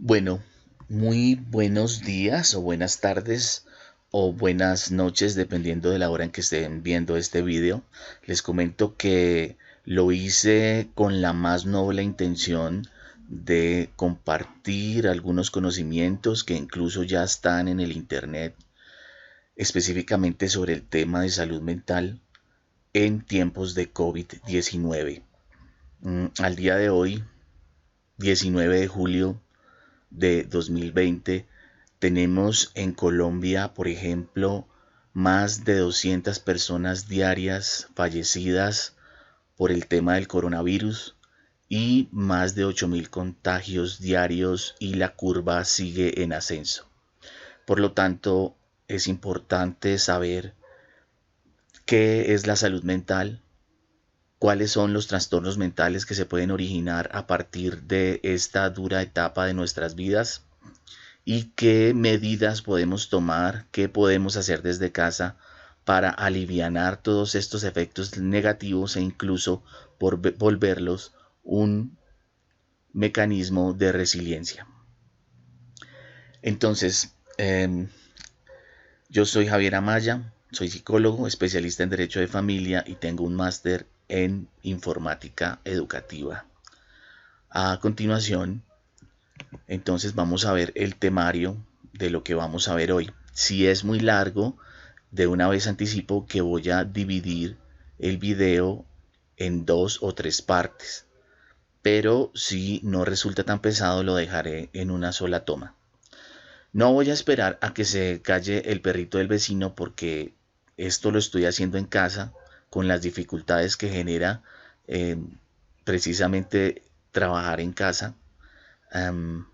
Bueno, muy buenos días o buenas tardes o buenas noches dependiendo de la hora en que estén viendo este video. Les comento que lo hice con la más noble intención de compartir algunos conocimientos que incluso ya están en el internet, específicamente sobre el tema de salud mental en tiempos de COVID-19. Al día de hoy, 19 de julio de 2020, tenemos en Colombia, por ejemplo, más de 200 personas diarias fallecidas por el tema del coronavirus y más de 8.000 contagios diarios, y la curva sigue en ascenso. Por lo tanto, es importante saber qué es la salud mental, cuáles son los trastornos mentales que se pueden originar a partir de esta dura etapa de nuestras vidas y qué medidas podemos tomar, qué podemos hacer desde casa para alivianar todos estos efectos negativos e incluso por volverlos un mecanismo de resiliencia. Entonces, yo soy Javier Amaya, soy psicólogo, especialista en Derecho de Familia y tengo un máster en Informática Educativa. A continuación, entonces vamos a ver el temario de lo que vamos a ver hoy. Si es muy largo, de una vez anticipo que voy a dividir el video en 2 o 3 partes, pero si no resulta tan pesado lo dejaré en una sola toma. No voy a esperar a que se calle el perrito del vecino porque esto lo estoy haciendo en casa con las dificultades que genera eh, precisamente trabajar en casa,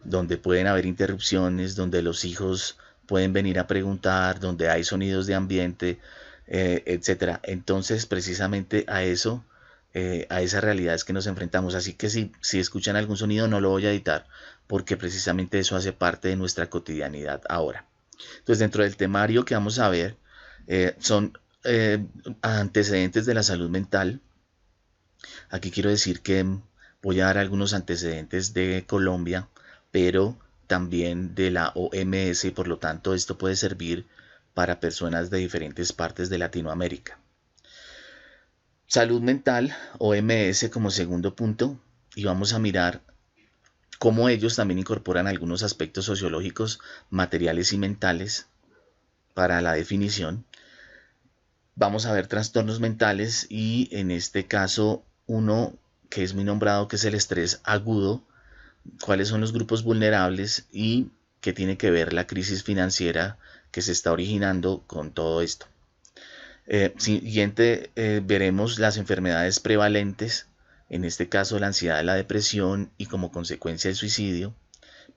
donde pueden haber interrupciones, donde los hijos pueden venir a preguntar, donde hay sonidos de ambiente, etcétera. Entonces, precisamente a eso, a esas realidades que nos enfrentamos. Así que si escuchan algún sonido, no lo voy a editar, porque precisamente eso hace parte de nuestra cotidianidad ahora. Entonces, dentro del temario que vamos a ver, son antecedentes de la salud mental. Aquí quiero decir que voy a dar algunos antecedentes de Colombia, pero también de la OMS, y por lo tanto esto puede servir para personas de diferentes partes de Latinoamérica. Salud mental, OMS como segundo punto, y vamos a mirar cómo ellos también incorporan algunos aspectos sociológicos, materiales y mentales para la definición. Vamos a ver trastornos mentales y en este caso uno que es muy nombrado, que es el estrés agudo, cuáles son los grupos vulnerables y qué tiene que ver la crisis financiera que se está originando con todo esto. Siguiente, veremos las enfermedades prevalentes, en este caso la ansiedad, la depresión y como consecuencia el suicidio.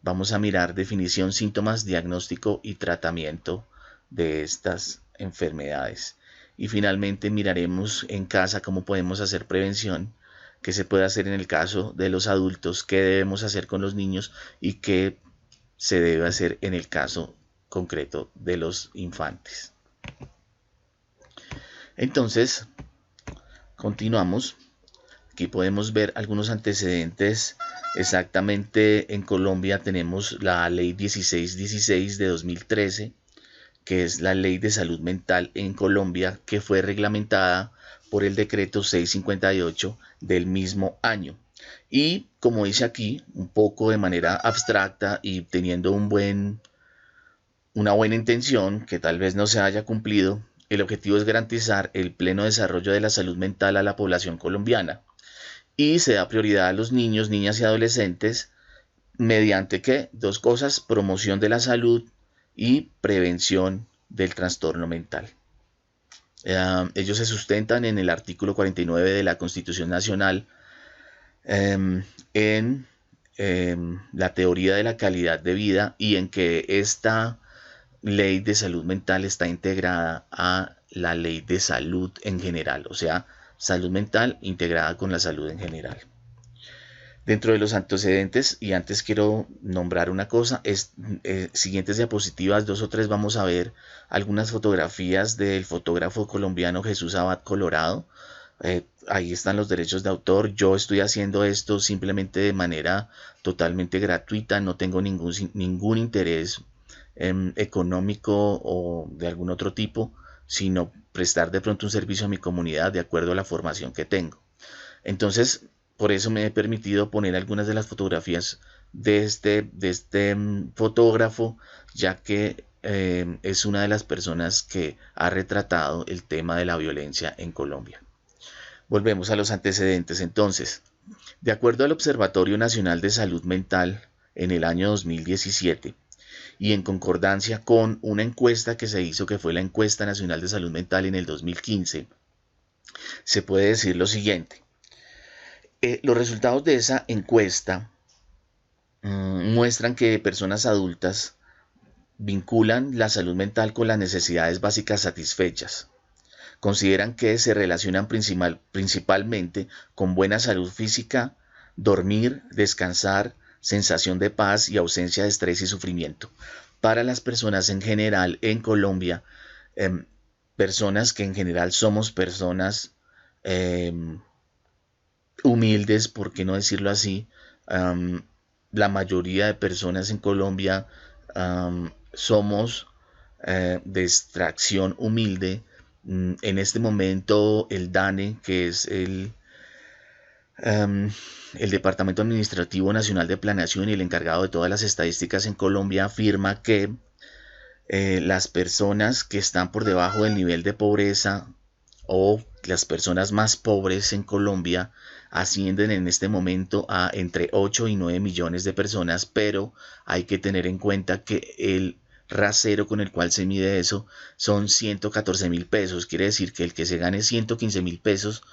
Vamos a mirar definición, síntomas, diagnóstico y tratamiento de estas enfermedades. Y finalmente miraremos en casa cómo podemos hacer prevención, qué se puede hacer en el caso de los adultos, qué debemos hacer con los niños y qué se debe hacer en el caso concreto de los infantes. Entonces, continuamos. Aquí podemos ver algunos antecedentes. Exactamente, en Colombia tenemos la ley 1616 de 2013, que es la ley de salud mental en Colombia, que fue reglamentada por el decreto 658 del mismo año. Y como dice aquí, un poco de manera abstracta y teniendo una buena intención que tal vez no se haya cumplido, el objetivo es garantizar el pleno desarrollo de la salud mental a la población colombiana y se da prioridad a los niños, niñas y adolescentes mediante ¿qué? Dos cosas: promoción de la salud y prevención del trastorno mental. Ellos se sustentan en el artículo 49 de la Constitución Nacional, en la teoría de la calidad de vida y en que esta ley de salud mental está integrada a la ley de salud en general, o sea, salud mental integrada con la salud en general. Dentro de los antecedentes, y antes quiero nombrar una cosa, siguientes diapositivas, 2 o 3, vamos a ver algunas fotografías del fotógrafo colombiano Jesús Abad Colorado. ahí están los derechos de autor. Yo estoy haciendo esto simplemente de manera totalmente gratuita, no tengo ningún interés económico o de algún otro tipo, sino prestar de pronto un servicio a mi comunidad de acuerdo a la formación que tengo. Entonces, por eso me he permitido poner algunas de las fotografías de este fotógrafo, ya que es una de las personas que ha retratado el tema de la violencia en Colombia. Volvemos a los antecedentes entonces. De acuerdo al Observatorio Nacional de Salud Mental, en el año 2017, y en concordancia con una encuesta que se hizo, que fue la Encuesta Nacional de Salud Mental en el 2015, se puede decir lo siguiente. Los resultados de esa encuesta muestran que personas adultas vinculan la salud mental con las necesidades básicas satisfechas. Consideran que se relacionan principalmente con buena salud física, dormir, descansar, sensación de paz y ausencia de estrés y sufrimiento. Para las personas en general en Colombia, personas que en general somos personas humildes, por qué no decirlo así, la mayoría de personas en Colombia somos de extracción humilde. En este momento el DANE, que es el Departamento Administrativo Nacional de Planeación y el encargado de todas las estadísticas en Colombia, afirma que las personas que están por debajo del nivel de pobreza o las personas más pobres en Colombia ascienden en este momento a entre 8 y 9 millones de personas, pero hay que tener en cuenta que el rasero con el cual se mide eso son 114.000 pesos. Quiere decir que el que se gane 115.000 pesos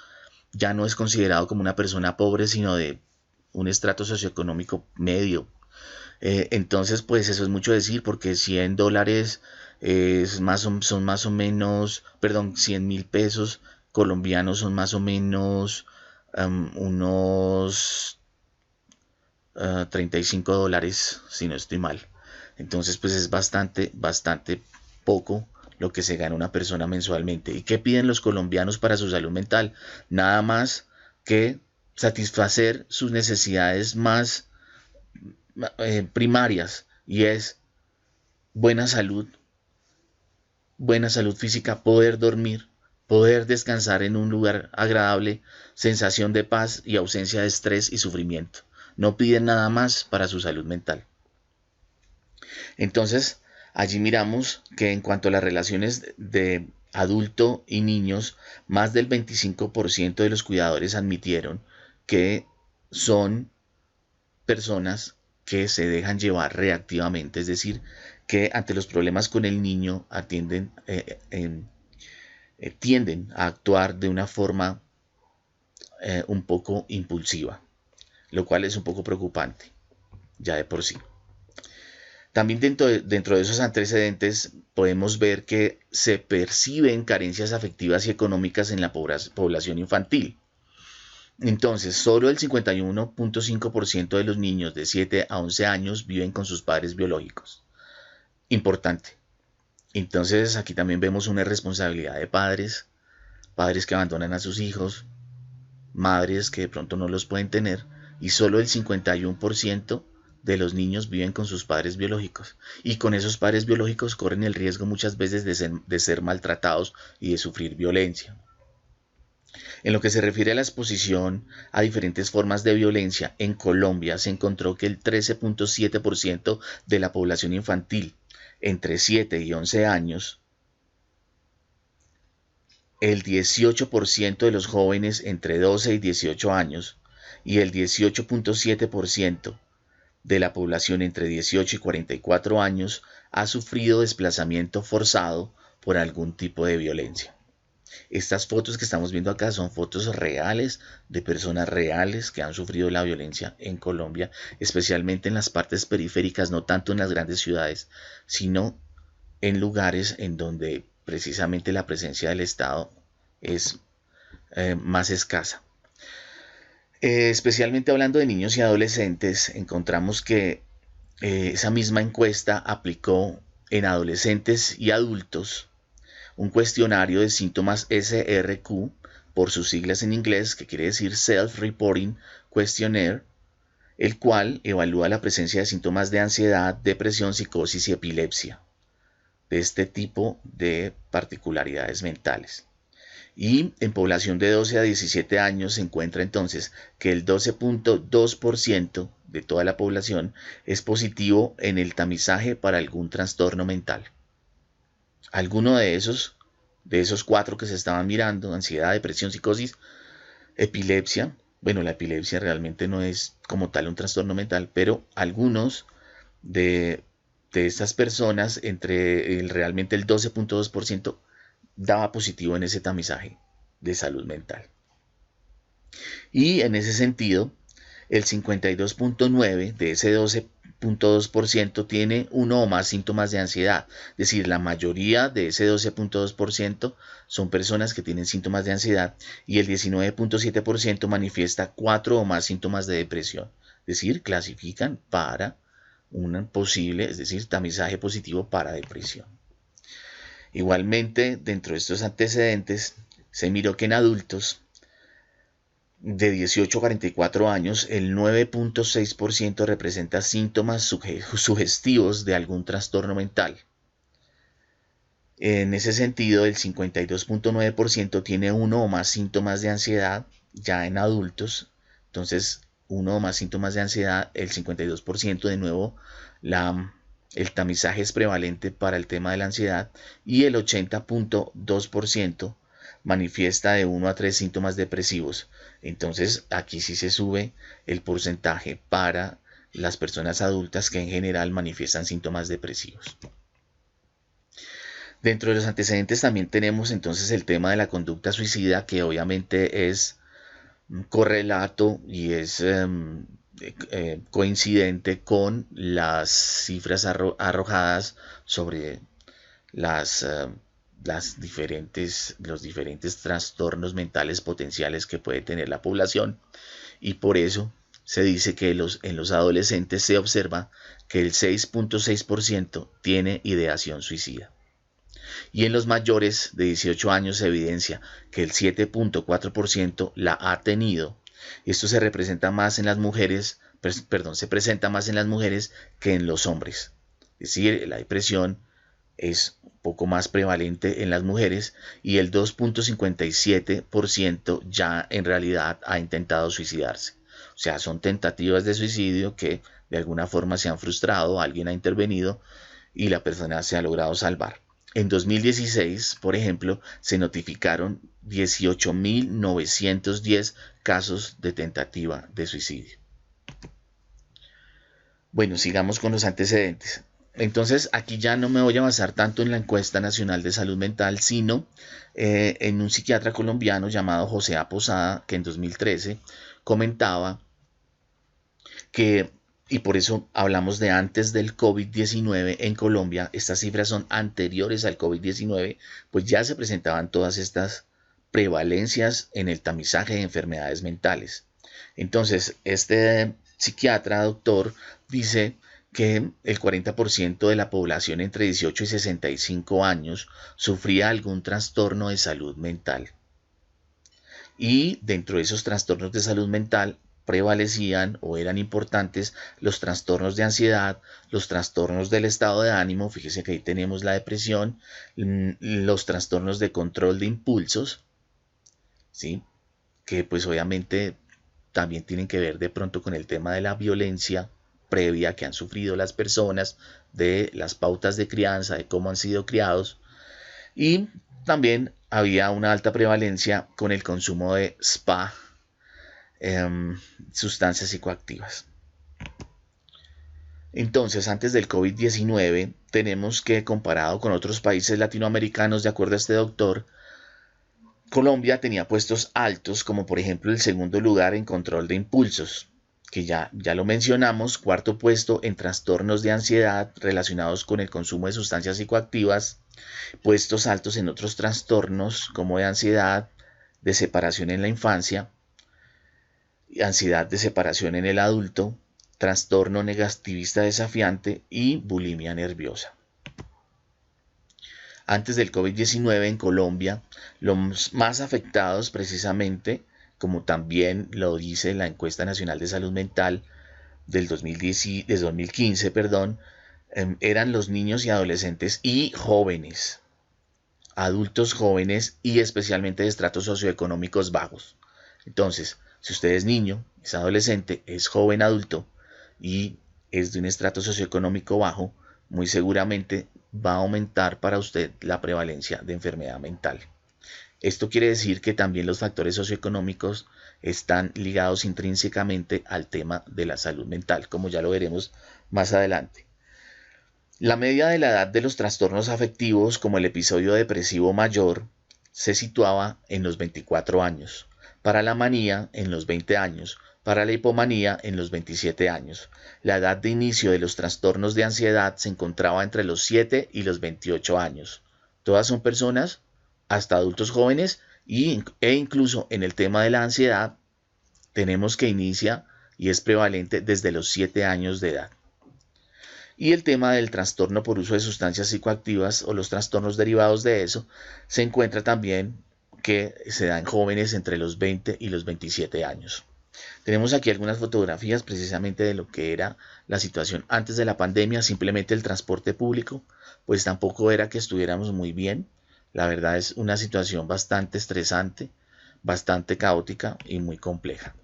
ya no es considerado como una persona pobre, sino de un estrato socioeconómico medio. Entonces, pues eso es mucho decir, porque $100 son más o menos, perdón, 100.000 pesos colombianos son más o menos unos $35, si no estoy mal. Entonces, pues es bastante poco lo que se gana una persona mensualmente. ¿Y qué piden los colombianos para su salud mental? Nada más que satisfacer sus necesidades más primarias, y es buena salud física, poder dormir, poder descansar en un lugar agradable, sensación de paz y ausencia de estrés y sufrimiento. No piden nada más para su salud mental. Entonces, allí miramos que en cuanto a las relaciones de adulto y niños, más del 25% de los cuidadores admitieron que son personas que se dejan llevar reactivamente, es decir, que ante los problemas con el niño tienden a actuar de una forma un poco impulsiva, lo cual es un poco preocupante ya de por sí. También dentro de esos antecedentes podemos ver que se perciben carencias afectivas y económicas en la población infantil. Entonces, solo el 51.5% de los niños de 7 a 11 años viven con sus padres biológicos. Importante. Entonces, aquí también vemos una irresponsabilidad de padres que abandonan a sus hijos, madres que de pronto no los pueden tener, y solo el 51% de los niños viven con sus padres biológicos. Y con esos padres biológicos corren el riesgo muchas veces de ser maltratados y de sufrir violencia. En lo que se refiere a la exposición a diferentes formas de violencia, en Colombia se encontró que el 13.7% de la población infantil entre 7 y 11 años, el 18% de los jóvenes entre 12 y 18 años y el 18.7% de la población entre 18 y 44 años ha sufrido desplazamiento forzado por algún tipo de violencia. Estas fotos que estamos viendo acá son fotos reales de personas reales que han sufrido la violencia en Colombia, especialmente en las partes periféricas, no tanto en las grandes ciudades, sino en lugares en donde precisamente la presencia del Estado es más escasa. Especialmente hablando de niños y adolescentes, encontramos que esa misma encuesta aplicó en adolescentes y adultos un cuestionario de síntomas SRQ por sus siglas en inglés, que quiere decir Self-Reporting Questionnaire, el cual evalúa la presencia de síntomas de ansiedad, depresión, psicosis y epilepsia, de este tipo de particularidades mentales. Y en población de 12 a 17 años se encuentra entonces que el 12.2% de toda la población es positivo en el tamizaje para algún trastorno mental. Alguno de esos 4 que se estaban mirando, ansiedad, depresión, psicosis, epilepsia, bueno, la epilepsia realmente no es como tal un trastorno mental, pero algunos de estas personas, realmente el 12.2% daba positivo en ese tamizaje de salud mental. Y en ese sentido, el 52.9% de ese 12.2% tiene uno o más síntomas de ansiedad. Es decir, la mayoría de ese 12.2% son personas que tienen síntomas de ansiedad y el 19.7% manifiesta 4 o más síntomas de depresión. Es decir, clasifican para un posible, es decir, tamizaje positivo para depresión. Igualmente, dentro de estos antecedentes, se miró que en adultos de 18 a 44 años, el 9.6% representa síntomas sugestivos de algún trastorno mental. En ese sentido, el 52.9% tiene uno o más síntomas de ansiedad ya en adultos. Entonces, uno o más síntomas de ansiedad, el 52%, de nuevo, el tamizaje es prevalente para el tema de la ansiedad, y el 80.2% manifiesta de 1 a 3 síntomas depresivos. Entonces aquí sí se sube el porcentaje para las personas adultas que en general manifiestan síntomas depresivos. Dentro de los antecedentes también tenemos entonces el tema de la conducta suicida, que obviamente es correlato y es coincidente con las cifras arrojadas sobre los diferentes trastornos mentales potenciales que puede tener la población, y por eso se dice que en los adolescentes se observa que el 6.6% tiene ideación suicida. Y en los mayores de 18 años se evidencia que el 7.4% la ha tenido. Esto se representa más en las mujeres, se presenta más en las mujeres que en los hombres. Es decir, la depresión es un poco más prevalente en las mujeres, y el 2.57% ya en realidad ha intentado suicidarse. O sea, son tentativas de suicidio que de alguna forma se han frustrado, alguien ha intervenido y la persona se ha logrado salvar. En 2016, por ejemplo, se notificaron 18.910 casos de tentativa de suicidio. Bueno, sigamos con los antecedentes. Entonces, aquí ya no me voy a basar tanto en la encuesta nacional de salud mental, sino en un psiquiatra colombiano llamado José A. Posada, que en 2013 comentaba que, y por eso hablamos de antes del COVID-19 en Colombia, estas cifras son anteriores al COVID-19, pues ya se presentaban todas estas prevalencias en el tamizaje de enfermedades mentales. Entonces, este psiquiatra, doctor, dice que el 40% de la población entre 18 y 65 años sufría algún trastorno de salud mental. Y dentro de esos trastornos de salud mental prevalecían o eran importantes los trastornos de ansiedad, los trastornos del estado de ánimo, fíjese que ahí tenemos la depresión, los trastornos de control de impulsos, ¿sí? Que pues obviamente también tienen que ver de pronto con el tema de la violencia previa que han sufrido las personas, de las pautas de crianza, de cómo han sido criados, y también había una alta prevalencia con el consumo de SPA, sustancias psicoactivas. Entonces, antes del COVID-19, tenemos que, comparado con otros países latinoamericanos, de acuerdo a este doctor, Colombia tenía puestos altos, como por ejemplo el segundo lugar en control de impulsos, que ya lo mencionamos, cuarto puesto en trastornos de ansiedad relacionados con el consumo de sustancias psicoactivas, puestos altos en otros trastornos como de ansiedad, de separación en la infancia, ansiedad de separación en el adulto, trastorno negativista desafiante y bulimia nerviosa. Antes del COVID-19 en Colombia, los más afectados precisamente, como también lo dice la encuesta nacional de salud mental del 2010, de 2015, perdón, eran los niños y adolescentes y jóvenes, adultos jóvenes y especialmente de estratos socioeconómicos bajos. Entonces, si usted es niño, es adolescente, es joven adulto y es de un estrato socioeconómico bajo, muy seguramente va a aumentar para usted la prevalencia de enfermedad mental. Esto quiere decir que también los factores socioeconómicos están ligados intrínsecamente al tema de la salud mental, como ya lo veremos más adelante. La media de la edad de los trastornos afectivos, como el episodio depresivo mayor, se situaba en los 24 años, para la manía en los 20 años, para la hipomanía en los 27 años. La edad de inicio de los trastornos de ansiedad se encontraba entre los 7 y los 28 años. Todas son personas, hasta adultos jóvenes, e incluso en el tema de la ansiedad, tenemos que inicia y es prevalente desde los 7 años de edad. Y el tema del trastorno por uso de sustancias psicoactivas o los trastornos derivados de eso se encuentra también que se da en jóvenes entre los 20 y los 27 años. Tenemos aquí algunas fotografías precisamente de lo que era la situación antes de la pandemia. Simplemente el transporte público, pues tampoco era que estuviéramos muy bien. La verdad es una situación bastante estresante, bastante caótica y muy compleja.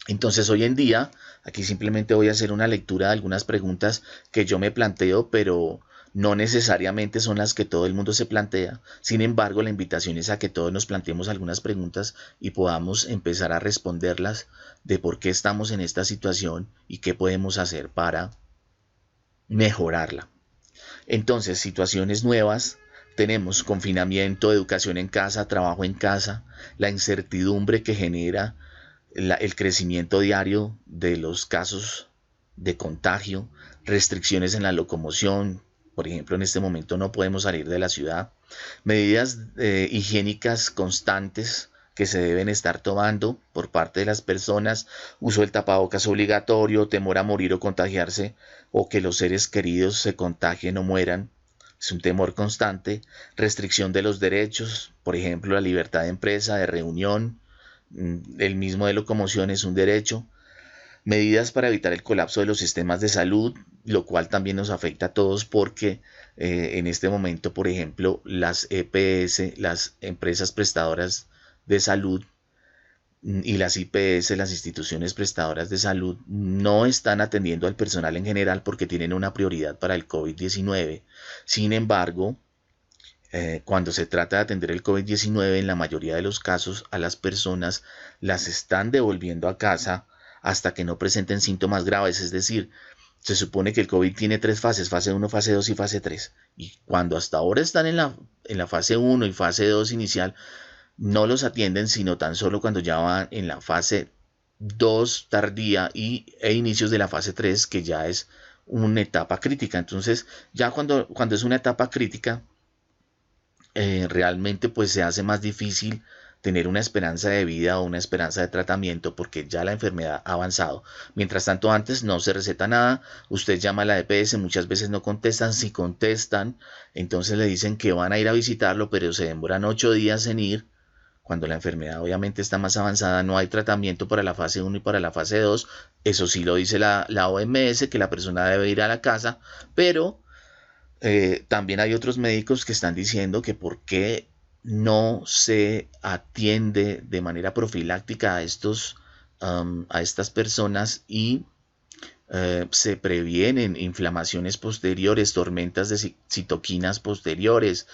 Entonces hoy en día, aquí simplemente voy a hacer una lectura de algunas preguntas que yo me planteo, pero no necesariamente son las que todo el mundo se plantea. Sin embargo, la invitación es a que todos nos planteemos algunas preguntas y podamos empezar a responderlas de por qué estamos en esta situación y qué podemos hacer para mejorarla. Entonces, situaciones nuevas. Tenemos confinamiento, educación en casa, trabajo en casa, la incertidumbre que genera el crecimiento diario de los casos de contagio, restricciones en la locomoción, por ejemplo en este momento no podemos salir de la ciudad, medidas higiénicas constantes que se deben estar tomando por parte de las personas, uso del tapabocas obligatorio, temor a morir o contagiarse o que los seres queridos se contagien o mueran, es un temor constante, restricción de los derechos, por ejemplo la libertad de empresa, de reunión, el mismo de locomoción es un derecho, medidas para evitar el colapso de los sistemas de salud, lo cual también nos afecta a todos porque en este momento, por ejemplo, las EPS, las empresas prestadoras de salud y las IPS, las instituciones prestadoras de salud, no están atendiendo al personal en general porque tienen una prioridad para el COVID-19. Sin embargo, cuando se trata de atender el COVID-19, en la mayoría de los casos a las personas las están devolviendo a casa hasta que no presenten síntomas graves. Es decir, se supone que el COVID tiene 3 fases, fase 1, fase 2 y fase 3. Y cuando hasta ahora están en la fase 1 y fase 2 inicial, no los atienden, sino tan solo cuando ya van en la fase 2 tardía e inicios de la fase 3, que ya es una etapa crítica. Entonces, ya cuando es una etapa crítica, realmente pues se hace más difícil tener una esperanza de vida o una esperanza de tratamiento porque ya la enfermedad ha avanzado. Mientras tanto, antes no se receta nada, usted llama a la EPS, muchas veces no contestan, si contestan, entonces le dicen que van a ir a visitarlo, pero se demoran 8 días en ir. Cuando la enfermedad obviamente está más avanzada, no hay tratamiento para la fase 1 y para la fase 2. Eso sí lo dice la OMS, que la persona debe ir a la casa, pero también hay otros médicos que están diciendo que por qué no se atiende de manera profiláctica a estas personas y se previenen inflamaciones posteriores, tormentas de citoquinas posteriores,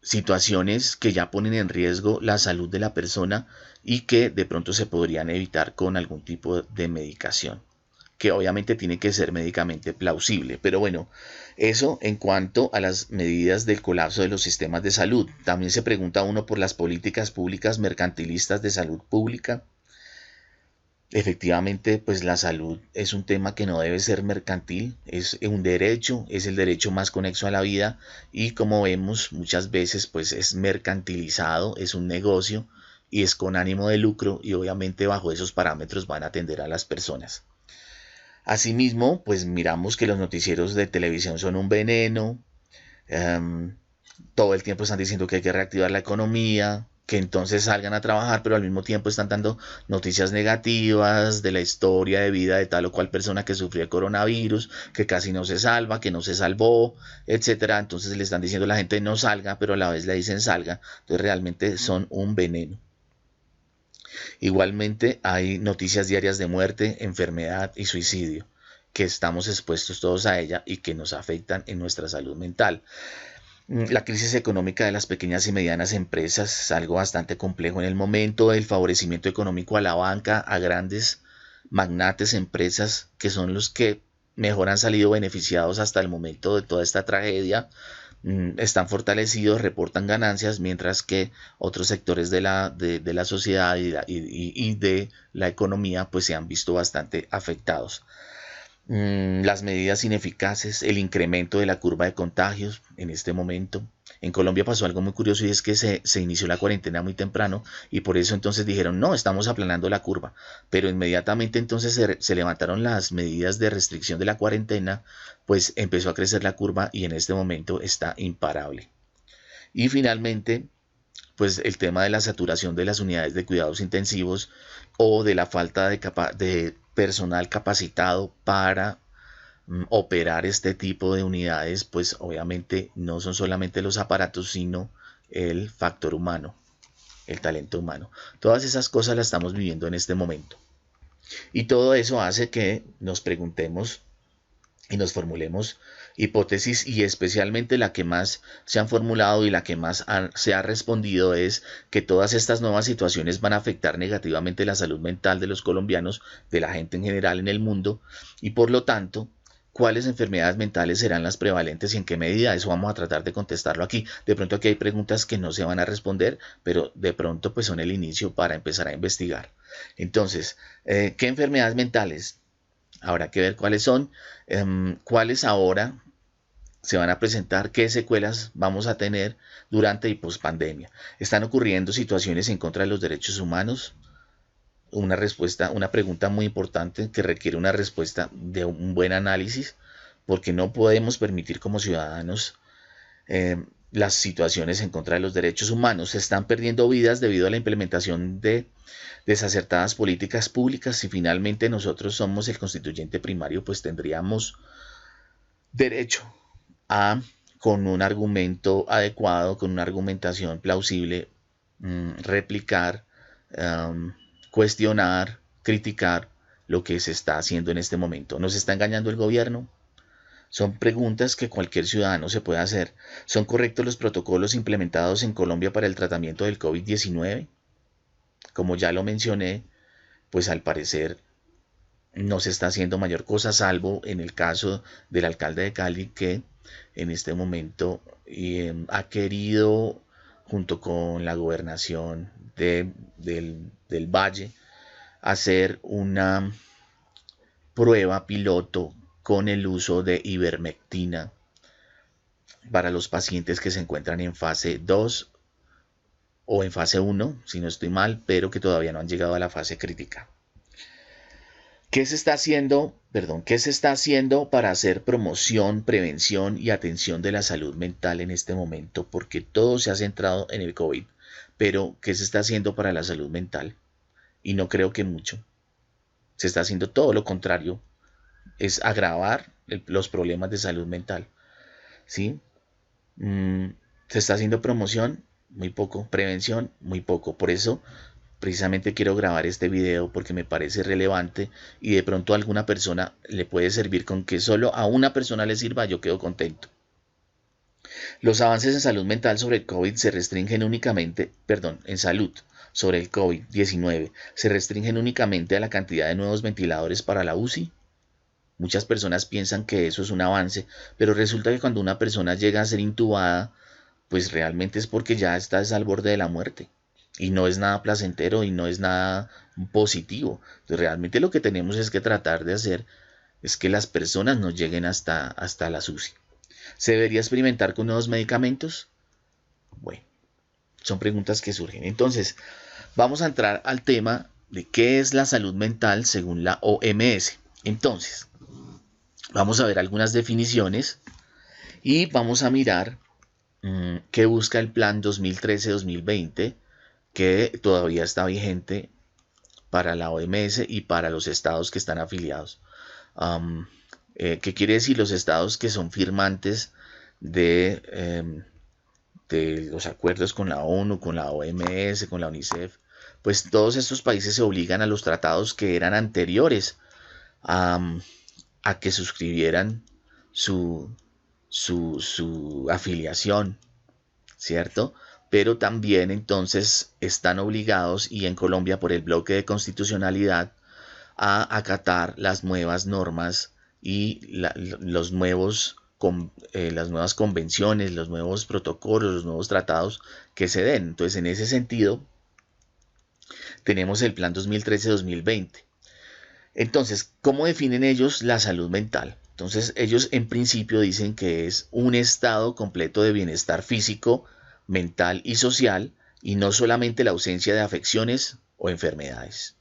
situaciones que ya ponen en riesgo la salud de la persona y que de pronto se podrían evitar con algún tipo de medicación, que obviamente tiene que ser médicamente plausible. Pero bueno, eso en cuanto a las medidas del colapso de los sistemas de salud. También se pregunta uno por las políticas públicas mercantilistas de salud pública. Efectivamente, pues la salud es un tema que no debe ser mercantil, es un derecho, es el derecho más conexo a la vida y como vemos muchas veces pues es mercantilizado, es un negocio y es con ánimo de lucro y obviamente bajo esos parámetros van a atender a las personas. Asimismo, pues miramos que los noticieros de televisión son un veneno. em, Todo el tiempo están diciendo que hay que reactivar la economía, que entonces salgan a trabajar, pero al mismo tiempo están dando noticias negativas de la historia de vida de tal o cual persona que sufrió el coronavirus, que casi no se salva, que no se salvó, etcétera. Entonces le están diciendo a la gente no salga, pero a la vez le dicen salga. Entonces realmente son un veneno. Igualmente hay noticias diarias de muerte, enfermedad y suicidio, que estamos expuestos todos a ella y que nos afectan en nuestra salud mental. La crisis económica de las pequeñas y medianas empresas es algo bastante complejo en el momento. El favorecimiento económico a la banca, a grandes magnates, empresas que son los que mejor han salido beneficiados hasta el momento de toda esta tragedia, están fortalecidos, reportan ganancias, mientras que otros sectores de la sociedad y de la economía pues se han visto bastante afectados. Las medidas ineficaces, el incremento de la curva de contagios en este momento. En Colombia pasó algo muy curioso y es que se inició la cuarentena muy temprano y por eso entonces dijeron, no, estamos aplanando la curva. Pero inmediatamente entonces se levantaron las medidas de restricción de la cuarentena, pues empezó a crecer la curva y en este momento está imparable. Y finalmente, pues el tema de la saturación de las unidades de cuidados intensivos o de la falta de personal capacitado para operar este tipo de unidades, pues obviamente no son solamente los aparatos, sino el factor humano, el talento humano. Todas esas cosas las estamos viviendo en este momento. Y todo eso hace que nos preguntemos y nos formulemos hipótesis, y especialmente la que más se han formulado y la que más se ha respondido es que todas estas nuevas situaciones van a afectar negativamente la salud mental de los colombianos, de la gente en general en el mundo, y por lo tanto, ¿cuáles enfermedades mentales serán las prevalentes y en qué medida? Eso vamos a tratar de contestarlo aquí. De pronto aquí hay preguntas que no se van a responder, pero de pronto pues son el inicio para empezar a investigar. Entonces, ¿qué enfermedades mentales? Habrá que ver cuáles son, cuáles ahora se van a presentar, qué secuelas vamos a tener durante y post pandemia. Están ocurriendo situaciones en contra de los derechos humanos. Una pregunta muy importante que requiere una respuesta de un buen análisis, porque no podemos permitir como ciudadanos las situaciones en contra de los derechos humanos. Se están perdiendo vidas debido a la implementación de desacertadas políticas públicas. Si finalmente nosotros somos el constituyente primario, pues tendríamos derecho a, con un argumento adecuado, con una argumentación plausible, replicar, cuestionar, criticar lo que se está haciendo en este momento. ¿Nos está engañando el gobierno? Son preguntas que cualquier ciudadano se puede hacer. ¿Son correctos los protocolos implementados en Colombia para el tratamiento del COVID-19? Como ya lo mencioné, pues al parecer no se está haciendo mayor cosa, salvo en el caso del alcalde de Cali, que en este momento ha querido, junto con la gobernación del Valle, hacer una prueba piloto con el uso de ivermectina para los pacientes que se encuentran en fase 2 o en fase 1, si no estoy mal, pero que todavía no han llegado a la fase crítica. ¿Qué se está haciendo? ¿Qué se está haciendo para hacer promoción, prevención y atención de la salud mental en este momento? Porque todo se ha centrado en el COVID, pero ¿qué se está haciendo para la salud mental? Y no creo que mucho. Se está haciendo todo lo contrario, es agravar los problemas de salud mental, ¿sí? Se está haciendo promoción, muy poco, prevención, muy poco. Por eso precisamente quiero grabar este video, porque me parece relevante y de pronto a alguna persona le puede servir. Con que solo a una persona le sirva, yo quedo contento. Los avances en salud mental sobre el COVID se restringen únicamente, en salud sobre el COVID-19 se restringen únicamente a la cantidad de nuevos ventiladores para la UCI. Muchas personas piensan que eso es un avance, pero resulta que cuando una persona llega a ser intubada, pues realmente es porque ya está al borde de la muerte. Y no es nada placentero y no es nada positivo. Entonces, realmente lo que tenemos es que tratar de hacer es que las personas no lleguen hasta la UCI. ¿Se debería experimentar con nuevos medicamentos? Bueno, son preguntas que surgen. Entonces, vamos a entrar al tema de qué es la salud mental según la OMS. Entonces, Vamos a ver algunas definiciones y vamos a mirar qué busca el plan 2013-2020, que todavía está vigente para la OMS y para los estados que están afiliados. ¿Qué quiere decir? Los estados que son firmantes de los acuerdos con la ONU, con la OMS, con la UNICEF, pues todos estos países se obligan a los tratados que eran anteriores a que suscribieran su afiliación, ¿cierto? Pero también entonces están obligados, y en Colombia por el bloque de constitucionalidad, a acatar las nuevas normas y los nuevos las nuevas convenciones, los nuevos protocolos, los nuevos tratados que se den. Entonces, en ese sentido, tenemos el plan 2013-2020. Entonces, ¿cómo definen ellos la salud mental? Entonces, ellos en principio dicen que es un estado completo de bienestar físico, mental y social, y no solamente la ausencia de afecciones o enfermedades.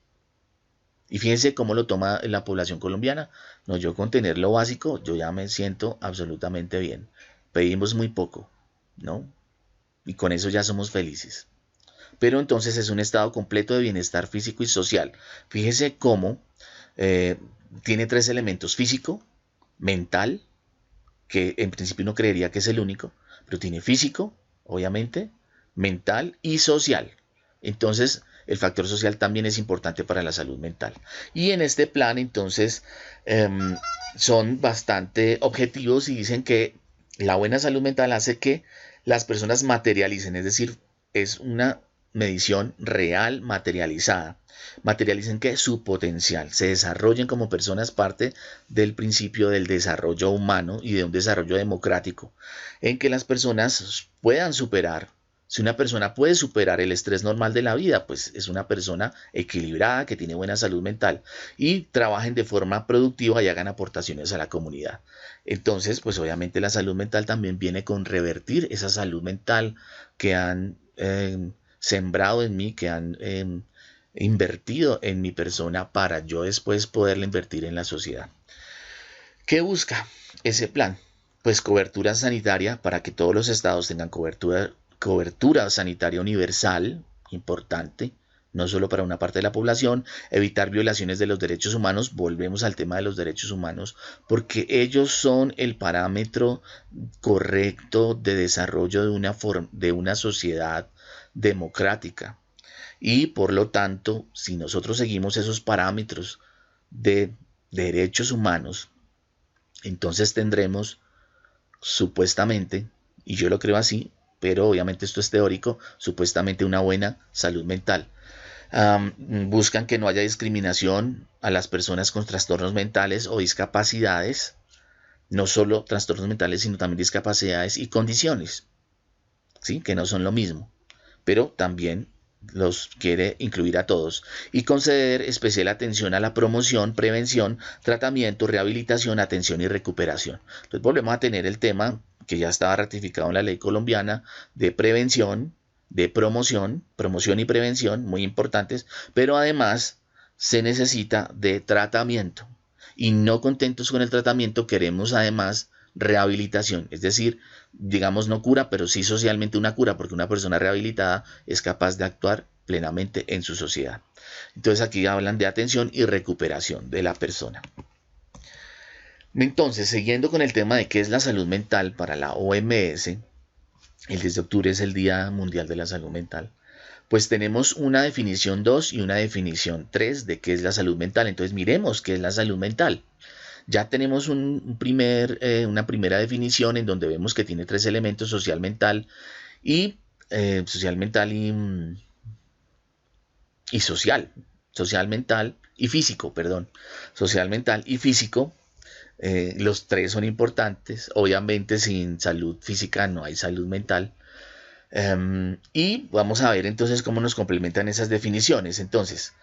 Y fíjense cómo lo toma la población colombiana. No, yo con tener lo básico, yo ya me siento absolutamente bien. Pedimos muy poco, ¿no? Y con eso ya somos felices. Pero entonces es un estado completo de bienestar físico y social. Fíjese cómo tiene tres elementos: físico, mental, que en principio uno creería que es el único, pero tiene físico, obviamente, mental y social. Entonces, el factor social también es importante para la salud mental. Y en este plan, entonces, son bastante objetivos y dicen que la buena salud mental hace que las personas materialicen, es decir, es una medición real materializada. Materialicen que su potencial, se desarrollen como personas, parte del principio del desarrollo humano y de un desarrollo democrático, en que las personas puedan superar. Si una persona puede superar el estrés normal de la vida, pues es una persona equilibrada, que tiene buena salud mental, y trabajen de forma productiva y hagan aportaciones a la comunidad. Entonces, pues obviamente la salud mental también viene con revertir esa salud mental que han sembrado en mí, que han invertido en mi persona, para yo después poderla invertir en la sociedad. ¿Qué busca ese plan? Pues cobertura sanitaria, para que todos los estados tengan cobertura sanitaria universal, importante, no solo para una parte de la población. Evitar violaciones de los derechos humanos, volvemos al tema de los derechos humanos, porque ellos son el parámetro correcto de desarrollo de una sociedad democrática. Y por lo tanto, si nosotros seguimos esos parámetros de derechos humanos, entonces tendremos supuestamente, y yo lo creo así, pero obviamente esto es teórico, supuestamente una buena salud mental. Buscan que no haya discriminación a las personas con trastornos mentales o discapacidades, no solo trastornos mentales, sino también discapacidades y condiciones, ¿sí? Que no son lo mismo, pero también los quiere incluir a todos, y conceder especial atención a la promoción, prevención, tratamiento, rehabilitación, atención y recuperación. Entonces volvemos a tener el tema que ya estaba ratificado en la ley colombiana de prevención, de promoción y prevención, muy importantes, pero además se necesita de tratamiento, y no contentos con el tratamiento queremos además rehabilitación, es decir, digamos no cura, pero sí socialmente una cura, porque una persona rehabilitada es capaz de actuar plenamente en su sociedad. Entonces aquí hablan de atención y recuperación de la persona. Entonces, siguiendo con el tema de qué es la salud mental para la OMS, el 10 de octubre es el Día Mundial de la Salud Mental, pues tenemos una definición 2 y una definición 3 de qué es la salud mental. Entonces miremos qué es la salud mental. Ya tenemos una primera definición en donde vemos que tiene tres elementos: social, mental y social. Social, mental y físico, perdón. Social, mental y físico. Los tres son importantes. Obviamente sin salud física no hay salud mental. Y vamos a ver entonces cómo nos complementan esas definiciones. Entonces,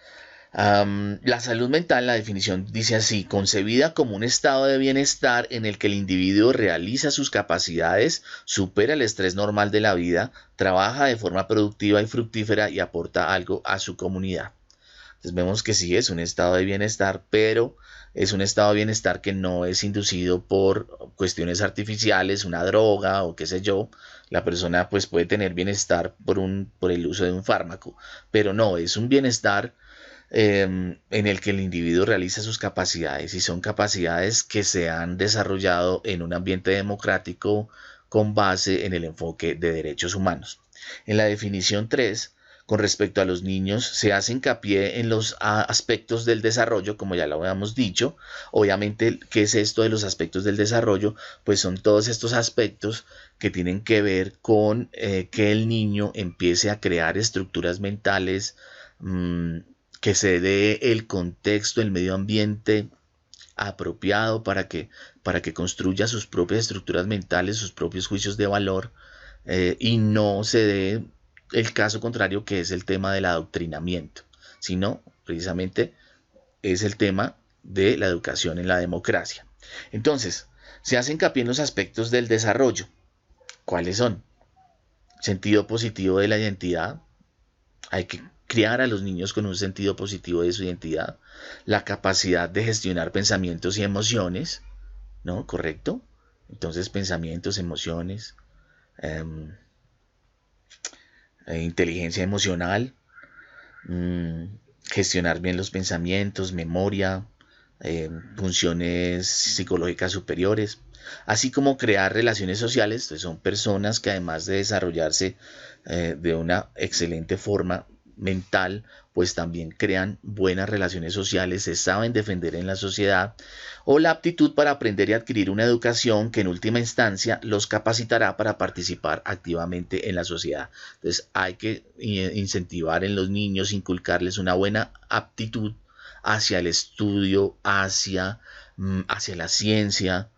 la salud mental, la definición dice así: concebida como un estado de bienestar en el que el individuo realiza sus capacidades, supera el estrés normal de la vida, trabaja de forma productiva y fructífera y aporta algo a su comunidad. Entonces vemos que sí es un estado de bienestar, pero es un estado de bienestar que no es inducido por cuestiones artificiales, una droga o qué sé yo. La persona pues puede tener bienestar por el uso de un fármaco, pero no, es un bienestar en el que el individuo realiza sus capacidades y son capacidades que se han desarrollado en un ambiente democrático con base en el enfoque de derechos humanos. En la definición 3, con respecto a los niños, se hace hincapié en los aspectos del desarrollo, como ya lo habíamos dicho. Obviamente, ¿qué es esto de los aspectos del desarrollo? Pues son todos estos aspectos que tienen que ver con que el niño empiece a crear estructuras mentales, que se dé el contexto, el medio ambiente apropiado para que construya sus propias estructuras mentales, sus propios juicios de valor, y no se dé el caso contrario, que es el tema del adoctrinamiento, sino precisamente es el tema de la educación en la democracia. Entonces, se hace hincapié en los aspectos del desarrollo. ¿Cuáles son? Sentido positivo de la identidad. Hay que criar a los niños con un sentido positivo de su identidad. La capacidad de gestionar pensamientos y emociones, ¿no? ¿Correcto? Entonces, pensamientos, emociones, eh, inteligencia emocional, mmm, gestionar bien los pensamientos, memoria, funciones psicológicas superiores, así como crear relaciones sociales. Pues son personas que además de desarrollarse de una excelente forma mental, pues también crean buenas relaciones sociales, se saben defender en la sociedad, o la aptitud para aprender y adquirir una educación que en última instancia los capacitará para participar activamente en la sociedad. Entonces hay que incentivar en los niños, inculcarles una buena aptitud hacia el estudio, hacia la ciencia,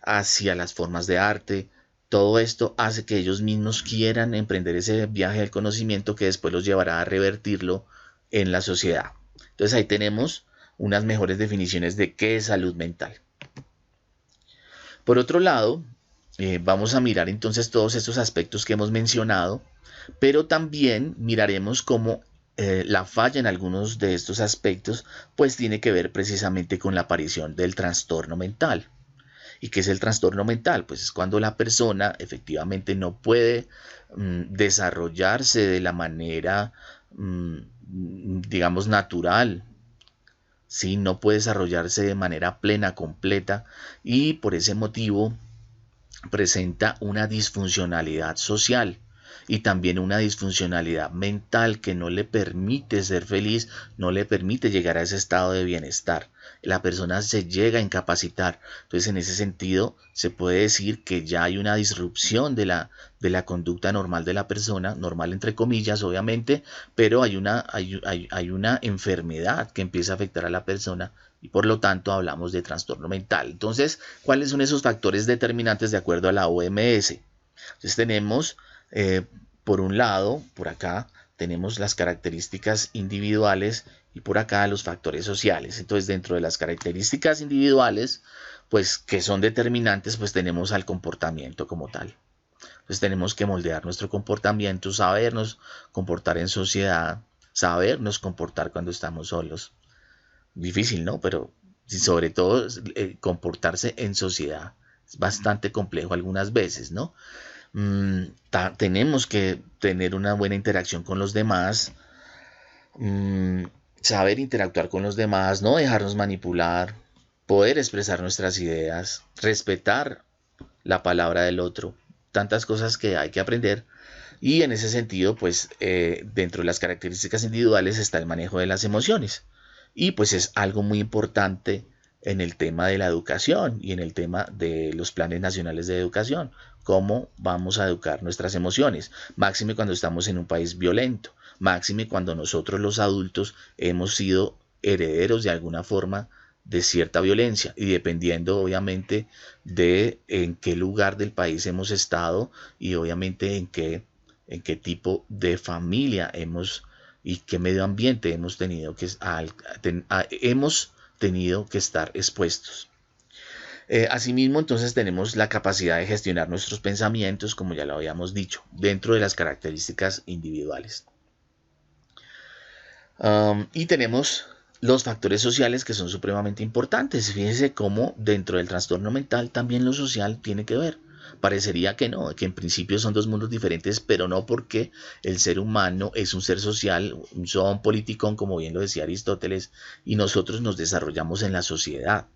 hacia las formas de arte. Todo esto hace que ellos mismos quieran emprender ese viaje del conocimiento que después los llevará a revertirlo en la sociedad. Entonces ahí tenemos unas mejores definiciones de qué es salud mental. Por otro lado, vamos a mirar entonces todos estos aspectos que hemos mencionado, pero también miraremos cómo la falla en algunos de estos aspectos pues tiene que ver precisamente con la aparición del trastorno mental. ¿Y qué es el trastorno mental? Pues es cuando la persona efectivamente no puede desarrollarse de la manera, digamos, natural, ¿sí? No puede desarrollarse de manera plena, completa, y por ese motivo presenta una disfuncionalidad social y también una disfuncionalidad mental que no le permite ser feliz, no le permite llegar a ese estado de bienestar. La persona se llega a incapacitar. Entonces, en ese sentido, se puede decir que ya hay una disrupción de la conducta normal de la persona, normal entre comillas, obviamente, pero hay una enfermedad que empieza a afectar a la persona y por lo tanto hablamos de trastorno mental. Entonces, ¿cuáles son esos factores determinantes de acuerdo a la OMS? Entonces tenemos, por un lado, por acá, tenemos las características individuales y por acá los factores sociales. Entonces, dentro de las características individuales, pues que son determinantes, pues tenemos al comportamiento como tal. Entonces tenemos que moldear nuestro comportamiento, sabernos comportar en sociedad, sabernos comportar cuando estamos solos. Difícil, ¿no? Pero sobre todo comportarse en sociedad. Es bastante complejo algunas veces, ¿no? Tenemos que tener una buena interacción con los demás, saber interactuar con los demás, no dejarnos manipular, poder expresar nuestras ideas, respetar la palabra del otro, tantas cosas que hay que aprender. Y en ese sentido, pues dentro de las características individuales está el manejo de las emociones. Y pues es algo muy importante en el tema de la educación y en el tema de los planes nacionales de educación. Cómo vamos a educar nuestras emociones. Máxime cuando estamos en un país violento. Máxime cuando nosotros los adultos hemos sido herederos de alguna forma de cierta violencia y dependiendo obviamente de en qué lugar del país hemos estado y obviamente en qué tipo de familia hemos y qué medio ambiente hemos tenido que estar expuestos. Asimismo, entonces tenemos la capacidad de gestionar nuestros pensamientos, como ya lo habíamos dicho, dentro de las características individuales. Y tenemos los factores sociales que son supremamente importantes. Fíjense cómo dentro del trastorno mental también lo social tiene que ver. Parecería que no, que en principio son dos mundos diferentes, pero no, porque el ser humano es un ser social, un zoon politicón, como bien lo decía Aristóteles, y nosotros nos desarrollamos en la sociedad.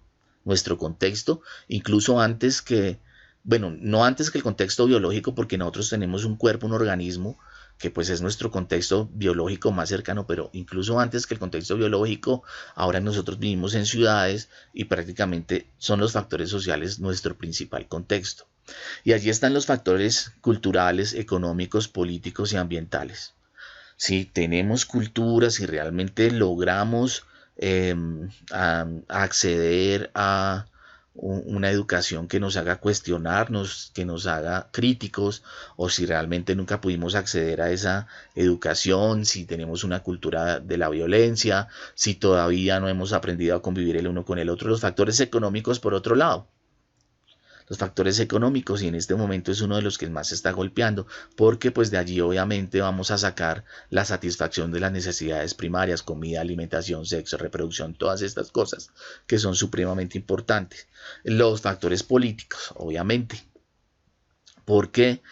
Nuestro contexto, incluso antes que, bueno, no antes que el contexto biológico, porque nosotros tenemos un cuerpo, un organismo, que pues es nuestro contexto biológico más cercano, pero incluso antes que el contexto biológico, ahora nosotros vivimos en ciudades y prácticamente son los factores sociales nuestro principal contexto. Y allí están los factores culturales, económicos, políticos y ambientales. Si tenemos cultura, si realmente logramos acceder a una educación que nos haga cuestionarnos, que nos haga críticos, o si realmente nunca pudimos acceder a esa educación, si tenemos una cultura de la violencia, si todavía no hemos aprendido a convivir el uno con el otro. Los factores económicos, por otro lado, los factores económicos, y en este momento es uno de los que más se está golpeando, porque pues de allí obviamente vamos a sacar la satisfacción de las necesidades primarias: comida, alimentación, sexo, reproducción, todas estas cosas que son supremamente importantes. Los factores políticos, obviamente, porque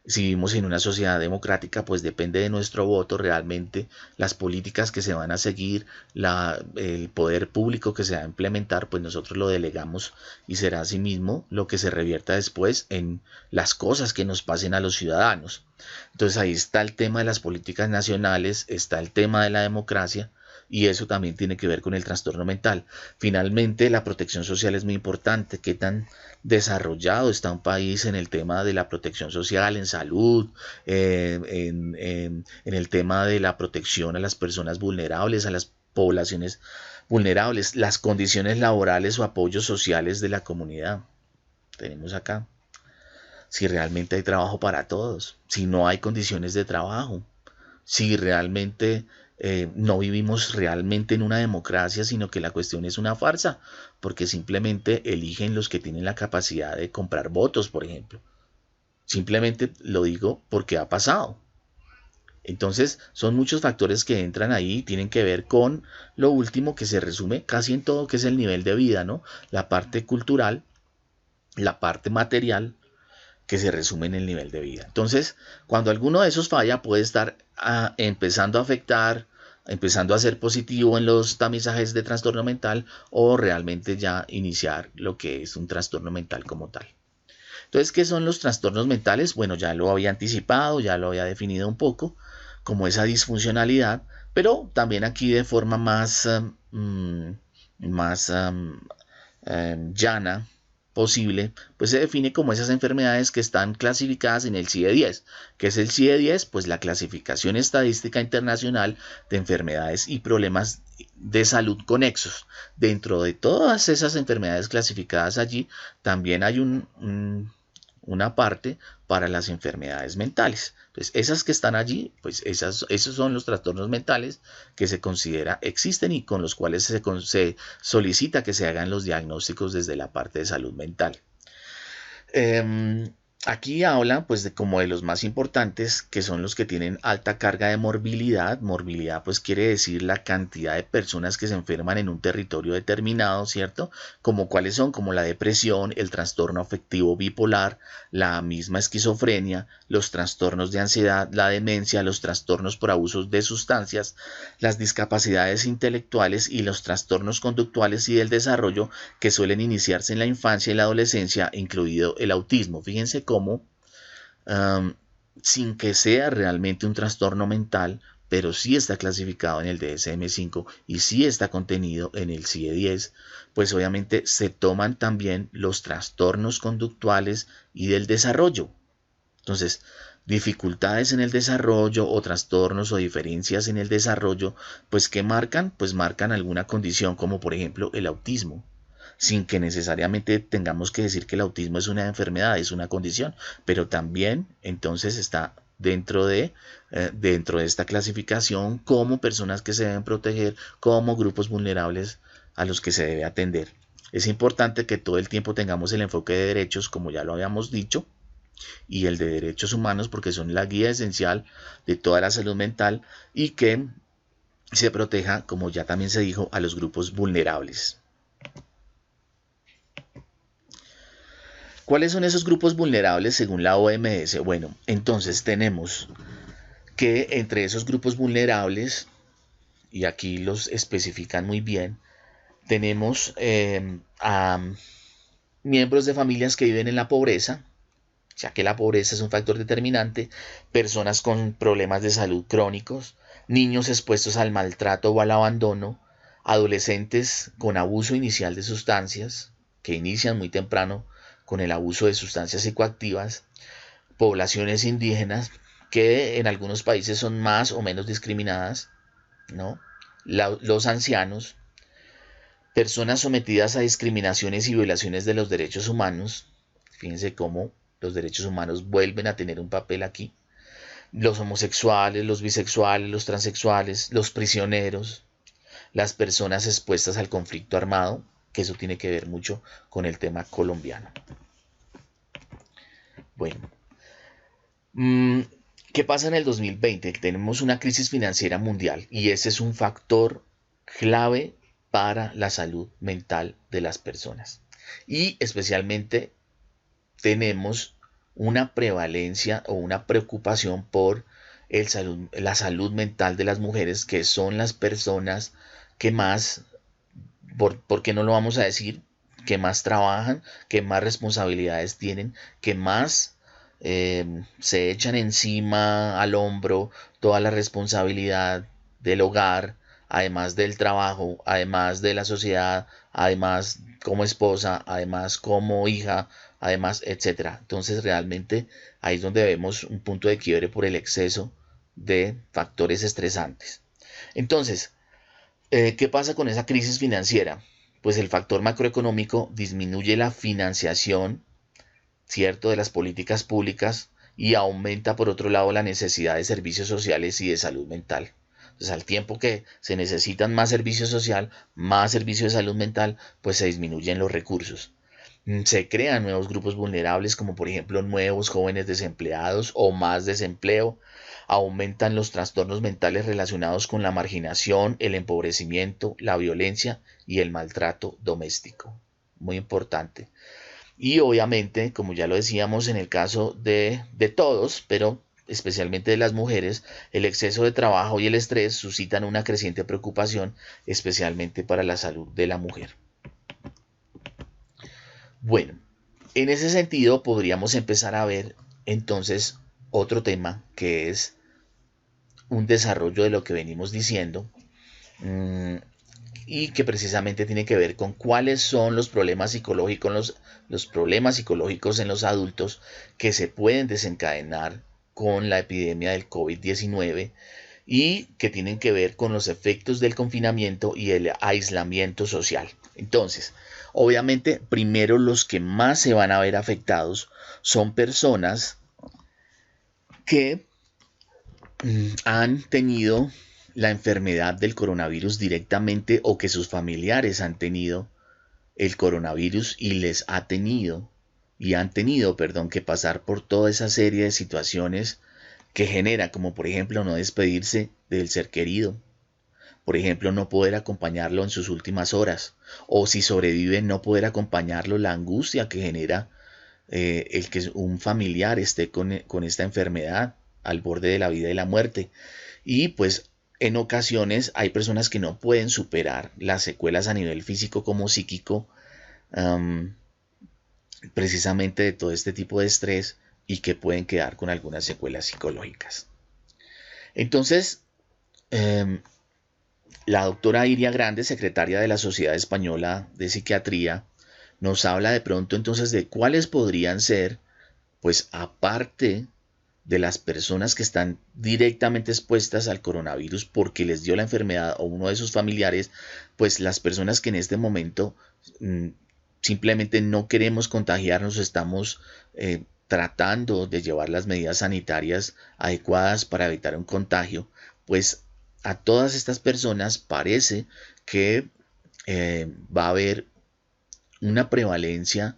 si vivimos en una sociedad democrática, pues depende de nuestro voto realmente las políticas que se van a seguir, el poder público que se va a implementar, pues nosotros lo delegamos y será asimismo lo que se revierta después en las cosas que nos pasen a los ciudadanos. Entonces ahí está el tema de las políticas nacionales, está el tema de la democracia, y eso también tiene que ver con el trastorno mental. Finalmente, la protección social es muy importante. ¿Qué tan desarrollado está un país en el tema de la protección social, en salud, en el tema de la protección a las personas vulnerables, a las poblaciones vulnerables, las condiciones laborales o apoyos sociales de la comunidad? Tenemos acá si realmente hay trabajo para todos, si no hay condiciones de trabajo, si realmente no vivimos realmente en una democracia, sino que la cuestión es una farsa, porque simplemente eligen los que tienen la capacidad de comprar votos, por ejemplo. Simplemente lo digo porque ha pasado. Entonces son muchos factores que entran ahí y tienen que ver con lo último que se resume casi en todo, que es el nivel de vida, ¿no? La parte cultural, la parte material, que se resume en el nivel de vida. Entonces, cuando alguno de esos falla, puede estar empezando a afectar, empezando a ser positivo en los tamizajes de trastorno mental, o realmente ya iniciar lo que es un trastorno mental como tal. Entonces, ¿qué son los trastornos mentales? Bueno, ya lo había anticipado, ya lo había definido un poco, como esa disfuncionalidad, pero también aquí de forma más, más llana posible, pues se define como esas enfermedades que están clasificadas en el CIE-10. ¿Qué es el CIE-10? Pues la clasificación estadística internacional de enfermedades y problemas de salud conexos. Dentro de todas esas enfermedades clasificadas allí, también hay una parte para las enfermedades mentales. Entonces, esas que están allí, pues esos son los trastornos mentales que se considera existen y con los cuales se solicita que se hagan los diagnósticos desde la parte de salud mental. Aquí habla pues de como de los más importantes, que son los que tienen alta carga de morbilidad. Morbilidad pues quiere decir la cantidad de personas que se enferman en un territorio determinado, ¿cierto? Como cuáles son, como la depresión, el trastorno afectivo bipolar, la misma esquizofrenia, los trastornos de ansiedad, la demencia, los trastornos por abusos de sustancias, las discapacidades intelectuales y los trastornos conductuales y del desarrollo, que suelen iniciarse en la infancia y la adolescencia, incluido el autismo. Fíjense cómo sin que sea realmente un trastorno mental, pero sí está clasificado en el DSM-5 y sí está contenido en el CIE-10, pues obviamente se toman también los trastornos conductuales y del desarrollo. Entonces, dificultades en el desarrollo o trastornos o diferencias en el desarrollo, pues ¿qué marcan? Pues marcan alguna condición, como por ejemplo el autismo, sin que necesariamente tengamos que decir que el autismo es una enfermedad, es una condición, pero también entonces está dentro de esta clasificación como personas que se deben proteger, como grupos vulnerables a los que se debe atender. Es importante que todo el tiempo tengamos el enfoque de derechos, como ya lo habíamos dicho, y el de derechos humanos, porque son la guía esencial de toda la salud mental, y que se proteja, como ya también se dijo, a los grupos vulnerables. ¿Cuáles son esos grupos vulnerables según la OMS? Bueno, entonces tenemos que entre esos grupos vulnerables, y aquí los especifican muy bien, tenemos a miembros de familias que viven en la pobreza, ya que la pobreza es un factor determinante, personas con problemas de salud crónicos, niños expuestos al maltrato o al abandono, adolescentes con abuso inicial de sustancias, que inician muy temprano con el abuso de sustancias psicoactivas, poblaciones indígenas, que en algunos países son más o menos discriminadas, ¿no? Los ancianos, personas sometidas a discriminaciones y violaciones de los derechos humanos. Fíjense cómo los derechos humanos vuelven a tener un papel aquí. Los homosexuales, los bisexuales, los transexuales, los prisioneros, las personas expuestas al conflicto armado, que eso tiene que ver mucho con el tema colombiano. Bueno, ¿qué pasa en el 2020? Tenemos una crisis financiera mundial y ese es un factor clave para la salud mental de las personas. Y especialmente tenemos una prevalencia o una preocupación por la salud mental de las mujeres, que son las personas que más, ¿por qué no lo vamos a decir? Que más trabajan, que más responsabilidades tienen, que más se echan encima al hombro toda la responsabilidad del hogar, además del trabajo, además de la sociedad, además como esposa, además como hija, además, etcétera. Entonces realmente ahí es donde vemos un punto de quiebre por el exceso de factores estresantes. Entonces, ¿qué pasa con esa crisis financiera? Pues el factor macroeconómico disminuye la financiación, ¿cierto?, de las políticas públicas y aumenta por otro lado la necesidad de servicios sociales y de salud mental. Entonces, al tiempo que se necesitan más servicio social, más servicio de salud mental, pues se disminuyen los recursos. Se crean nuevos grupos vulnerables, como por ejemplo nuevos jóvenes desempleados o más desempleo. Aumentan los trastornos mentales relacionados con la marginación, el empobrecimiento, la violencia y el maltrato doméstico. Muy importante. Y obviamente, como ya lo decíamos en el caso de todos, pero especialmente de las mujeres, el exceso de trabajo y el estrés suscitan una creciente preocupación, especialmente para la salud de la mujer. Bueno, en ese sentido podríamos empezar a ver entonces otro tema que es un desarrollo de lo que venimos diciendo, y que precisamente tiene que ver con cuáles son los problemas psicológicos, los problemas psicológicos en los adultos que se pueden desencadenar con la epidemia del COVID-19 y que tienen que ver con los efectos del confinamiento y el aislamiento social. Entonces, obviamente, primero los que más se van a ver afectados son personas que han tenido la enfermedad del coronavirus directamente o que sus familiares han tenido el coronavirus y han tenido, perdón, que pasar por toda esa serie de situaciones que genera, como por ejemplo no despedirse del ser querido, por ejemplo no poder acompañarlo en sus últimas horas, o si sobrevive no poder acompañarlo, la angustia que genera el que un familiar esté con esta enfermedad al borde de la vida y la muerte. Y pues en ocasiones hay personas que no pueden superar las secuelas a nivel físico como psíquico, precisamente de todo este tipo de estrés, y que pueden quedar con algunas secuelas psicológicas. Entonces, la doctora Iria Grande, secretaria de la Sociedad Española de Psiquiatría, nos habla de pronto entonces de cuáles podrían ser, pues aparte de las personas que están directamente expuestas al coronavirus porque les dio la enfermedad o uno de sus familiares, pues las personas que en este momento simplemente no queremos contagiarnos, estamos tratando de llevar las medidas sanitarias adecuadas para evitar un contagio, pues a todas estas personas parece que va a haber una prevalencia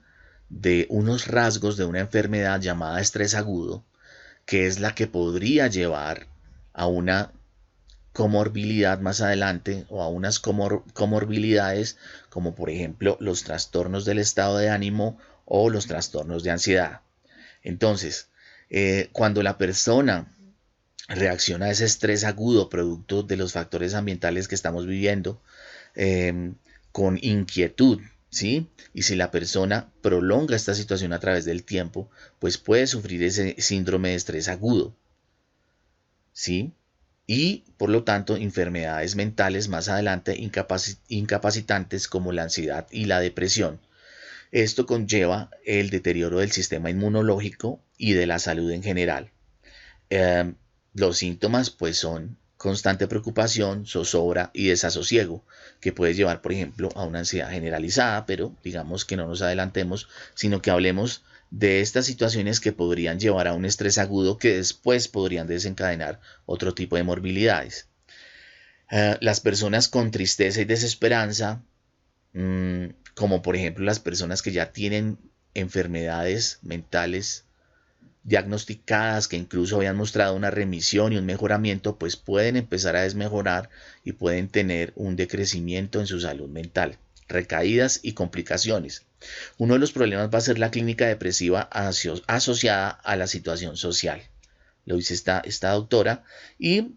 de unos rasgos de una enfermedad llamada estrés agudo, que es la que podría llevar a una comorbilidad más adelante o a unas comorbilidades como por ejemplo los trastornos del estado de ánimo o los trastornos de ansiedad. Entonces, cuando la persona reacciona a ese estrés agudo producto de los factores ambientales que estamos viviendo, con inquietud, ¿sí? Y si la persona prolonga esta situación a través del tiempo, pues puede sufrir ese síndrome de estrés agudo, ¿sí? Y por lo tanto enfermedades mentales más adelante incapacitantes como la ansiedad y la depresión. Esto conlleva el deterioro del sistema inmunológico y de la salud en general. Eh, los síntomas pues son constante preocupación, zozobra y desasosiego, que puede llevar, por ejemplo, a una ansiedad generalizada, pero digamos que no nos adelantemos, sino que hablemos de estas situaciones que podrían llevar a un estrés agudo que después podrían desencadenar otro tipo de morbilidades. Las personas con tristeza y desesperanza, como por ejemplo las personas que ya tienen enfermedades mentales diagnosticadas que incluso habían mostrado una remisión y un mejoramiento, pues pueden empezar a desmejorar y pueden tener un decrecimiento en su salud mental, recaídas y complicaciones. Uno de los problemas va a ser la clínica depresiva asociada a la situación social. Lo dice esta doctora y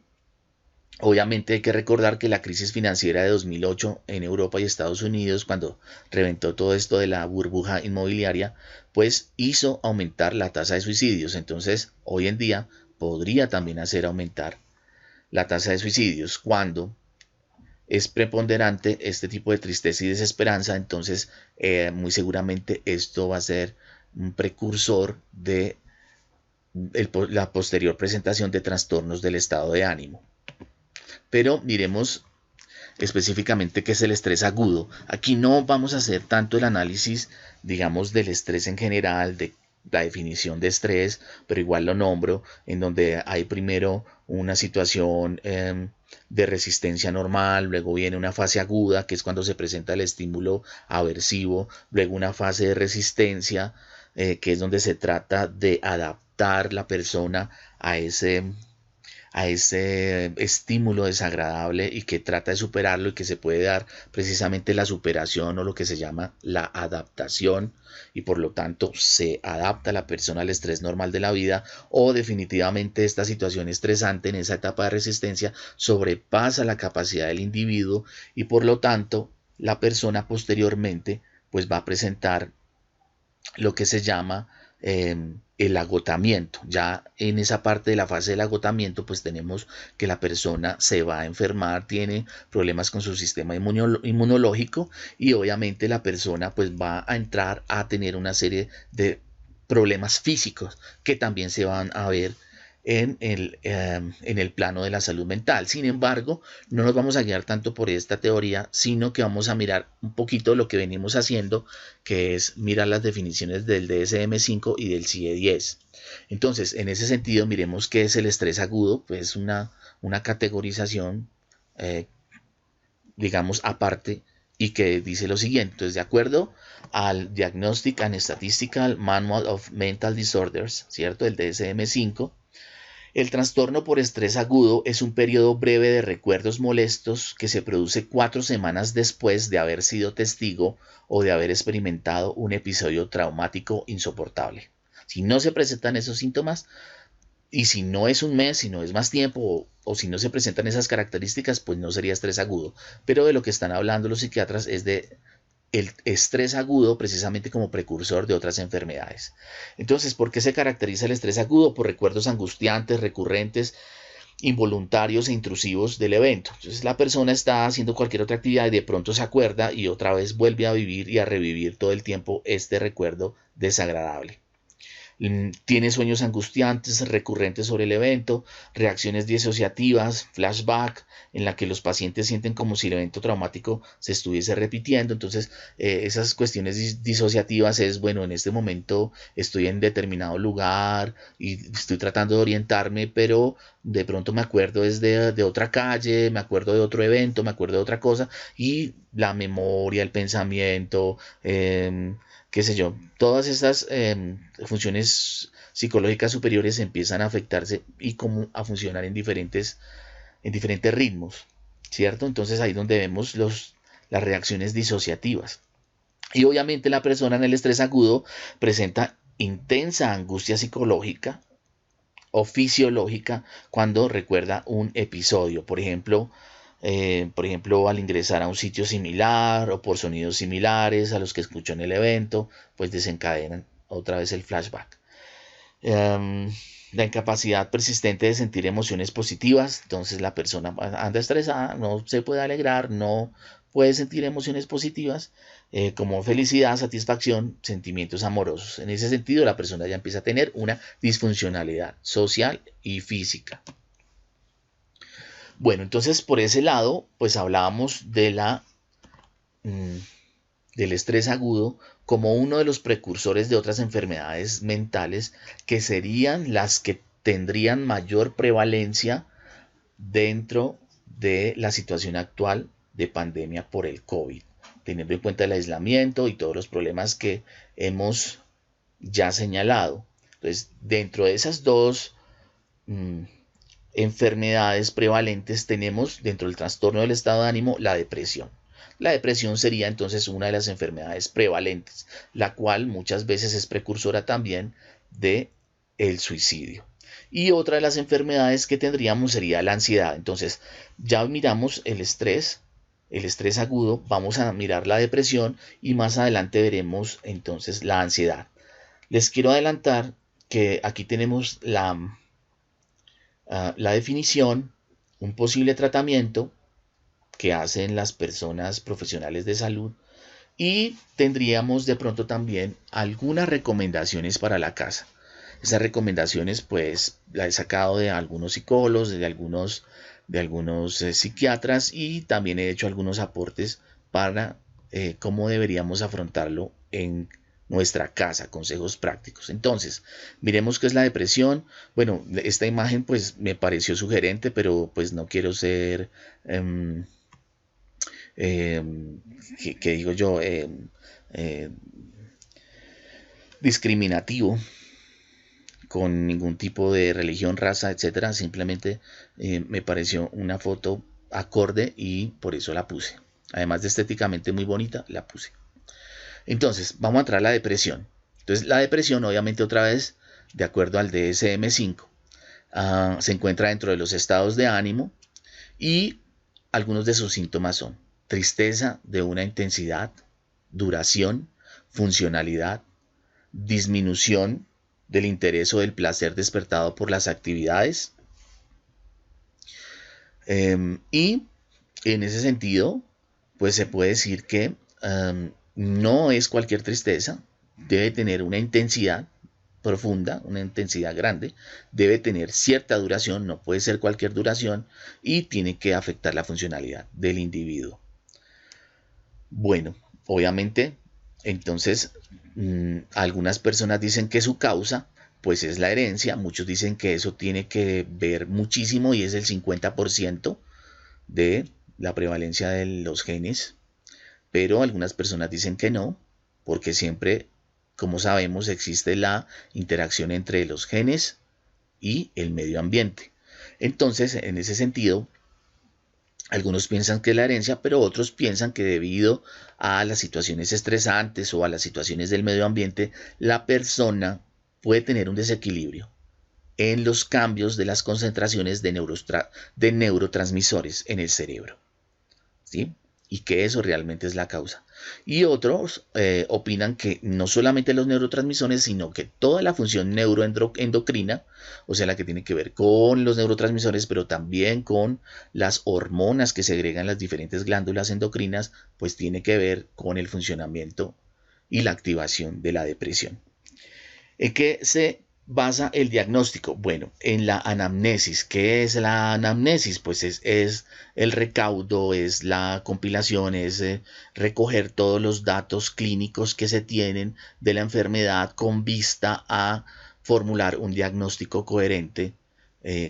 obviamente hay que recordar que la crisis financiera de 2008 en Europa y Estados Unidos, cuando reventó todo esto de la burbuja inmobiliaria, pues hizo aumentar la tasa de suicidios. Entonces, hoy en día podría también hacer aumentar la tasa de suicidios cuando es preponderante este tipo de tristeza y desesperanza. Entonces, muy seguramente esto va a ser un precursor de la posterior presentación de trastornos del estado de ánimo. Pero miremos específicamente qué es el estrés agudo. Aquí no vamos a hacer tanto el análisis, digamos, del estrés en general, de la definición de estrés, pero igual lo nombro, en donde hay primero una situación de resistencia normal, luego viene una fase aguda, que es cuando se presenta el estímulo aversivo, luego una fase de resistencia, que es donde se trata de adaptar la persona a ese estímulo desagradable y que trata de superarlo y que se puede dar precisamente la superación o lo que se llama la adaptación y por lo tanto se adapta la persona al estrés normal de la vida o definitivamente esta situación estresante en esa etapa de resistencia sobrepasa la capacidad del individuo y por lo tanto la persona posteriormente pues va a presentar lo que se llama el agotamiento. Ya en esa parte de la fase del agotamiento, pues tenemos que la persona se va a enfermar, tiene problemas con su sistema inmunológico y obviamente la persona pues va a entrar a tener una serie de problemas físicos que también se van a ver en el plano de la salud mental. Sin embargo, no nos vamos a guiar tanto por esta teoría, sino que vamos a mirar un poquito lo que venimos haciendo, que es mirar las definiciones del DSM-5 y del CIE-10. Entonces, en ese sentido, miremos qué es el estrés agudo, pues una categorización, digamos, aparte y que dice lo siguiente. Entonces, de acuerdo al Diagnostic and Statistical Manual of Mental Disorders, ¿cierto? El DSM-5, el trastorno por estrés agudo es un periodo breve de recuerdos molestos que se produce 4 semanas después de haber sido testigo o de haber experimentado un episodio traumático insoportable. Si no se presentan esos síntomas, y si no es un mes, si no es más tiempo, o si no se presentan esas características, pues no sería estrés agudo. Pero de lo que están hablando los psiquiatras es de el estrés agudo precisamente como precursor de otras enfermedades. Entonces, ¿por qué se caracteriza el estrés agudo? Por recuerdos angustiantes, recurrentes, involuntarios e intrusivos del evento. Entonces la persona está haciendo cualquier otra actividad y de pronto se acuerda y otra vez vuelve a vivir y a revivir todo el tiempo este recuerdo desagradable. Tiene sueños angustiantes recurrentes sobre el evento, reacciones disociativas, flashback, en la que los pacientes sienten como si el evento traumático se estuviese repitiendo. Entonces, esas cuestiones disociativas es, bueno, en este momento estoy en determinado lugar y estoy tratando de orientarme, pero de pronto me acuerdo de otra calle, me acuerdo de otro evento, me acuerdo de otra cosa y la memoria, el pensamiento, qué sé yo, todas estas funciones psicológicas superiores empiezan a afectarse y a funcionar en diferentes en diferentes ritmos, ¿cierto? Entonces ahí es donde vemos las reacciones disociativas. Y obviamente la persona en el estrés agudo presenta intensa angustia psicológica o fisiológica cuando recuerda un episodio, por ejemplo, al ingresar a un sitio similar o por sonidos similares a los que escuchó en el evento, pues desencadenan otra vez el flashback. La incapacidad persistente de sentir emociones positivas, entonces la persona anda estresada, no se puede alegrar, no puede sentir emociones positivas como felicidad, satisfacción, sentimientos amorosos. En ese sentido, la persona ya empieza a tener una disfuncionalidad social y física. Bueno, entonces por ese lado, pues hablábamos del estrés agudo como uno de los precursores de otras enfermedades mentales que serían las que tendrían mayor prevalencia dentro de la situación actual de pandemia por el COVID, teniendo en cuenta el aislamiento y todos los problemas que hemos ya señalado. Entonces, dentro de esas dos enfermedades prevalentes tenemos dentro del trastorno del estado de ánimo la depresión. La depresión sería entonces una de las enfermedades prevalentes, la cual muchas veces es precursora también de el suicidio. Y otra de las enfermedades que tendríamos sería la ansiedad. Entonces, ya miramos el estrés agudo, vamos a mirar la depresión y más adelante veremos entonces la ansiedad. Les quiero adelantar que aquí tenemos la definición, un posible tratamiento que hacen las personas profesionales de salud y tendríamos de pronto también algunas recomendaciones para la casa. Esas recomendaciones pues las he sacado de algunos psicólogos, de algunos psiquiatras y también he hecho algunos aportes para cómo deberíamos afrontarlo en nuestra casa, consejos prácticos. Entonces, miremos qué es la depresión. Bueno, esta imagen pues me pareció sugerente, pero pues no quiero ser que digo yo, discriminativo con ningún tipo de religión, raza, etcétera. Simplemente me pareció una foto acorde y por eso la puse. Además de estéticamente muy bonita, la puse. Entonces, vamos a entrar a la depresión. Entonces, la depresión, obviamente, otra vez, de acuerdo al DSM-5, se encuentra dentro de los estados de ánimo y algunos de sus síntomas son tristeza de una intensidad, duración, funcionalidad, disminución del interés o del placer despertado por las actividades. Y en ese sentido, pues se puede decir que no es cualquier tristeza, debe tener una intensidad profunda, una intensidad grande, debe tener cierta duración, no puede ser cualquier duración y tiene que afectar la funcionalidad del individuo. Bueno, obviamente, entonces algunas personas dicen que su causa pues es la herencia, muchos dicen que eso tiene que ver muchísimo y es el 50% de la prevalencia de los genes, pero algunas personas dicen que no, porque siempre, como sabemos, existe la interacción entre los genes y el medio ambiente. Entonces, en ese sentido, algunos piensan que es la herencia, pero otros piensan que debido a las situaciones estresantes o a las situaciones del medio ambiente, la persona puede tener un desequilibrio en los cambios de las concentraciones de neurotransmisores en el cerebro, ¿sí? Y que eso realmente es la causa. Y otros opinan que no solamente los neurotransmisores, sino que toda la función neuroendocrina, o sea, la que tiene que ver con los neurotransmisores, pero también con las hormonas que segregan las diferentes glándulas endocrinas, pues tiene que ver con el funcionamiento y la activación de la depresión. ¿En qué se basa el diagnóstico? Bueno, en la anamnesis. ¿Qué es la anamnesis? Pues es el recaudo, es la compilación, es recoger todos los datos clínicos que se tienen de la enfermedad con vista a formular un diagnóstico coherente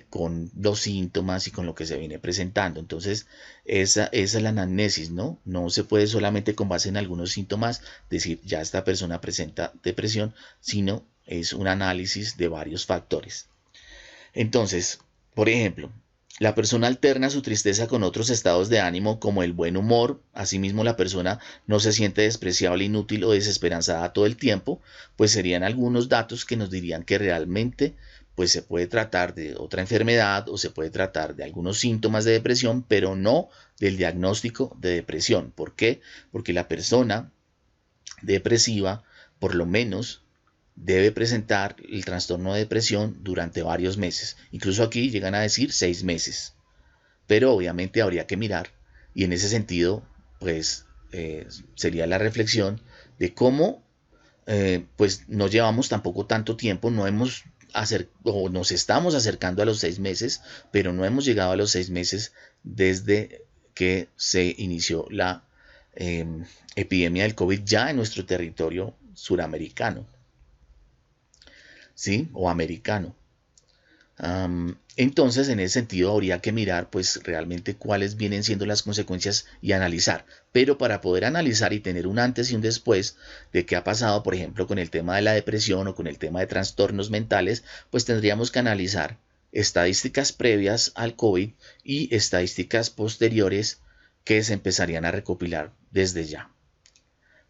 con los síntomas y con lo que se viene presentando. Entonces, esa es la anamnesis, ¿no? No se puede solamente con base en algunos síntomas decir ya esta persona presenta depresión, sino es un análisis de varios factores. Entonces, por ejemplo, La persona alterna su tristeza con otros estados de ánimo como el buen humor. Asimismo, la persona no se siente despreciable, inútil o desesperanzada todo el tiempo, pues serían algunos datos que nos dirían que realmente pues se puede tratar de otra enfermedad o se puede tratar de algunos síntomas de depresión, pero no del diagnóstico de depresión. ¿Por qué? Porque la persona depresiva, por lo menos, debe presentar el trastorno de depresión durante varios meses. Incluso aquí llegan a decir 6 meses. Pero obviamente habría que mirar y en ese sentido, pues sería la reflexión de cómo pues no llevamos tampoco tanto tiempo, no hemos o nos estamos acercando a los 6 meses, pero no hemos llegado a los 6 meses desde que se inició la eh, epidemia del COVID ya en nuestro territorio suramericano, ¿sí? O americano. Entonces, en ese sentido, habría que mirar, pues, realmente cuáles vienen siendo las consecuencias y analizar. Pero para poder analizar y tener un antes y un después de qué ha pasado, por ejemplo, con el tema de la depresión o con el tema de trastornos mentales, pues tendríamos que analizar estadísticas previas al COVID y estadísticas posteriores que se empezarían a recopilar desde ya.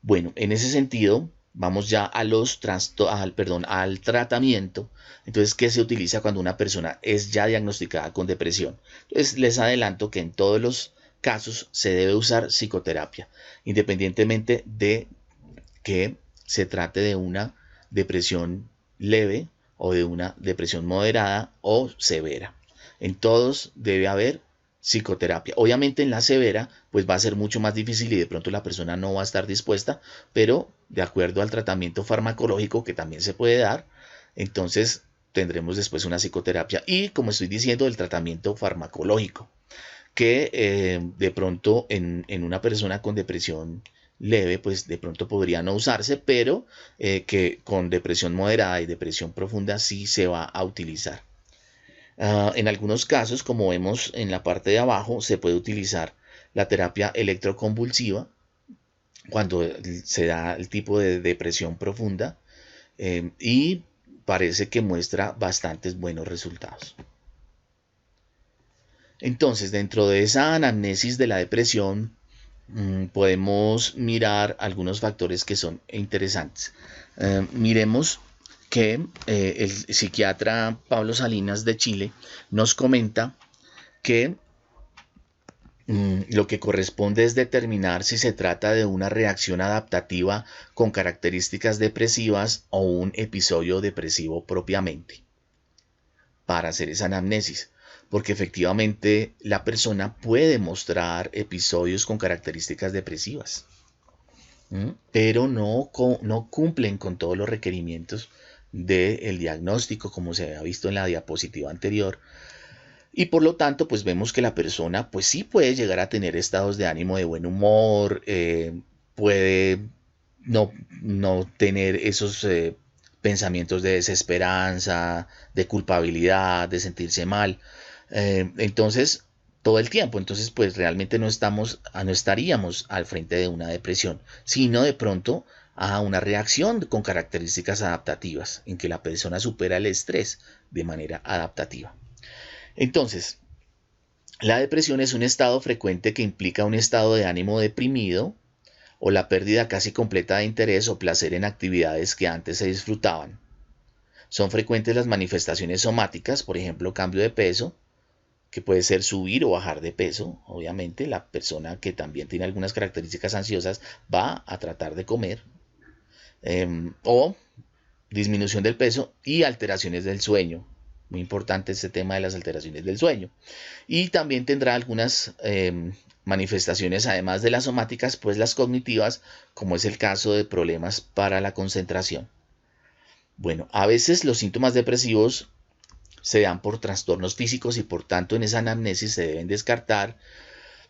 Bueno, en ese sentido, vamos ya a al tratamiento. Entonces, ¿qué se utiliza cuando una persona es ya diagnosticada con depresión? Entonces, les adelanto que en todos los casos se debe usar psicoterapia, independientemente de que se trate de una depresión leve o de una depresión moderada o severa. En todos debe haber psicoterapia. Obviamente en la severa pues va a ser mucho más difícil y de pronto la persona no va a estar dispuesta, pero de acuerdo al tratamiento farmacológico que también se puede dar, entonces tendremos después una psicoterapia y, como estoy diciendo, el tratamiento farmacológico, que de pronto en una persona con depresión leve, pues de pronto podría no usarse, pero que con depresión moderada y depresión profunda sí se va a utilizar. En algunos casos, como vemos en la parte de abajo, se puede utilizar la terapia electroconvulsiva cuando se da el tipo de depresión profunda y parece que muestra bastantes buenos resultados. Entonces, dentro de esa anamnesis de la depresión, podemos mirar algunos factores que son interesantes. Miremos que el psiquiatra Pablo Salinas de Chile nos comenta que lo que corresponde es determinar si se trata de una reacción adaptativa con características depresivas o un episodio depresivo propiamente, para hacer esa anamnesis, porque efectivamente la persona puede mostrar episodios con características depresivas, pero no cumplen con todos los requerimientos del diagnóstico, como se había visto en la diapositiva anterior, y por lo tanto pues vemos que la persona pues sí puede llegar a tener estados de ánimo de buen humor, puede no tener esos pensamientos de desesperanza, de culpabilidad, de sentirse mal, entonces todo el tiempo. Entonces pues realmente no estaríamos al frente de una depresión, sino de pronto a una reacción con características adaptativas, en que la persona supera el estrés de manera adaptativa. Entonces, la depresión es un estado frecuente que implica un estado de ánimo deprimido o la pérdida casi completa de interés o placer en actividades que antes se disfrutaban. Son frecuentes las manifestaciones somáticas, por ejemplo, cambio de peso, que puede ser subir o bajar de peso. Obviamente, la persona que también tiene algunas características ansiosas va a tratar de comer, o disminución del peso y alteraciones del sueño. Muy importante este tema de las alteraciones del sueño. Y también tendrá algunas manifestaciones, además de las somáticas, pues las cognitivas, como es el caso de problemas para la concentración. Bueno, a veces los síntomas depresivos se dan por trastornos físicos y por tanto en esa anamnesis se deben descartar,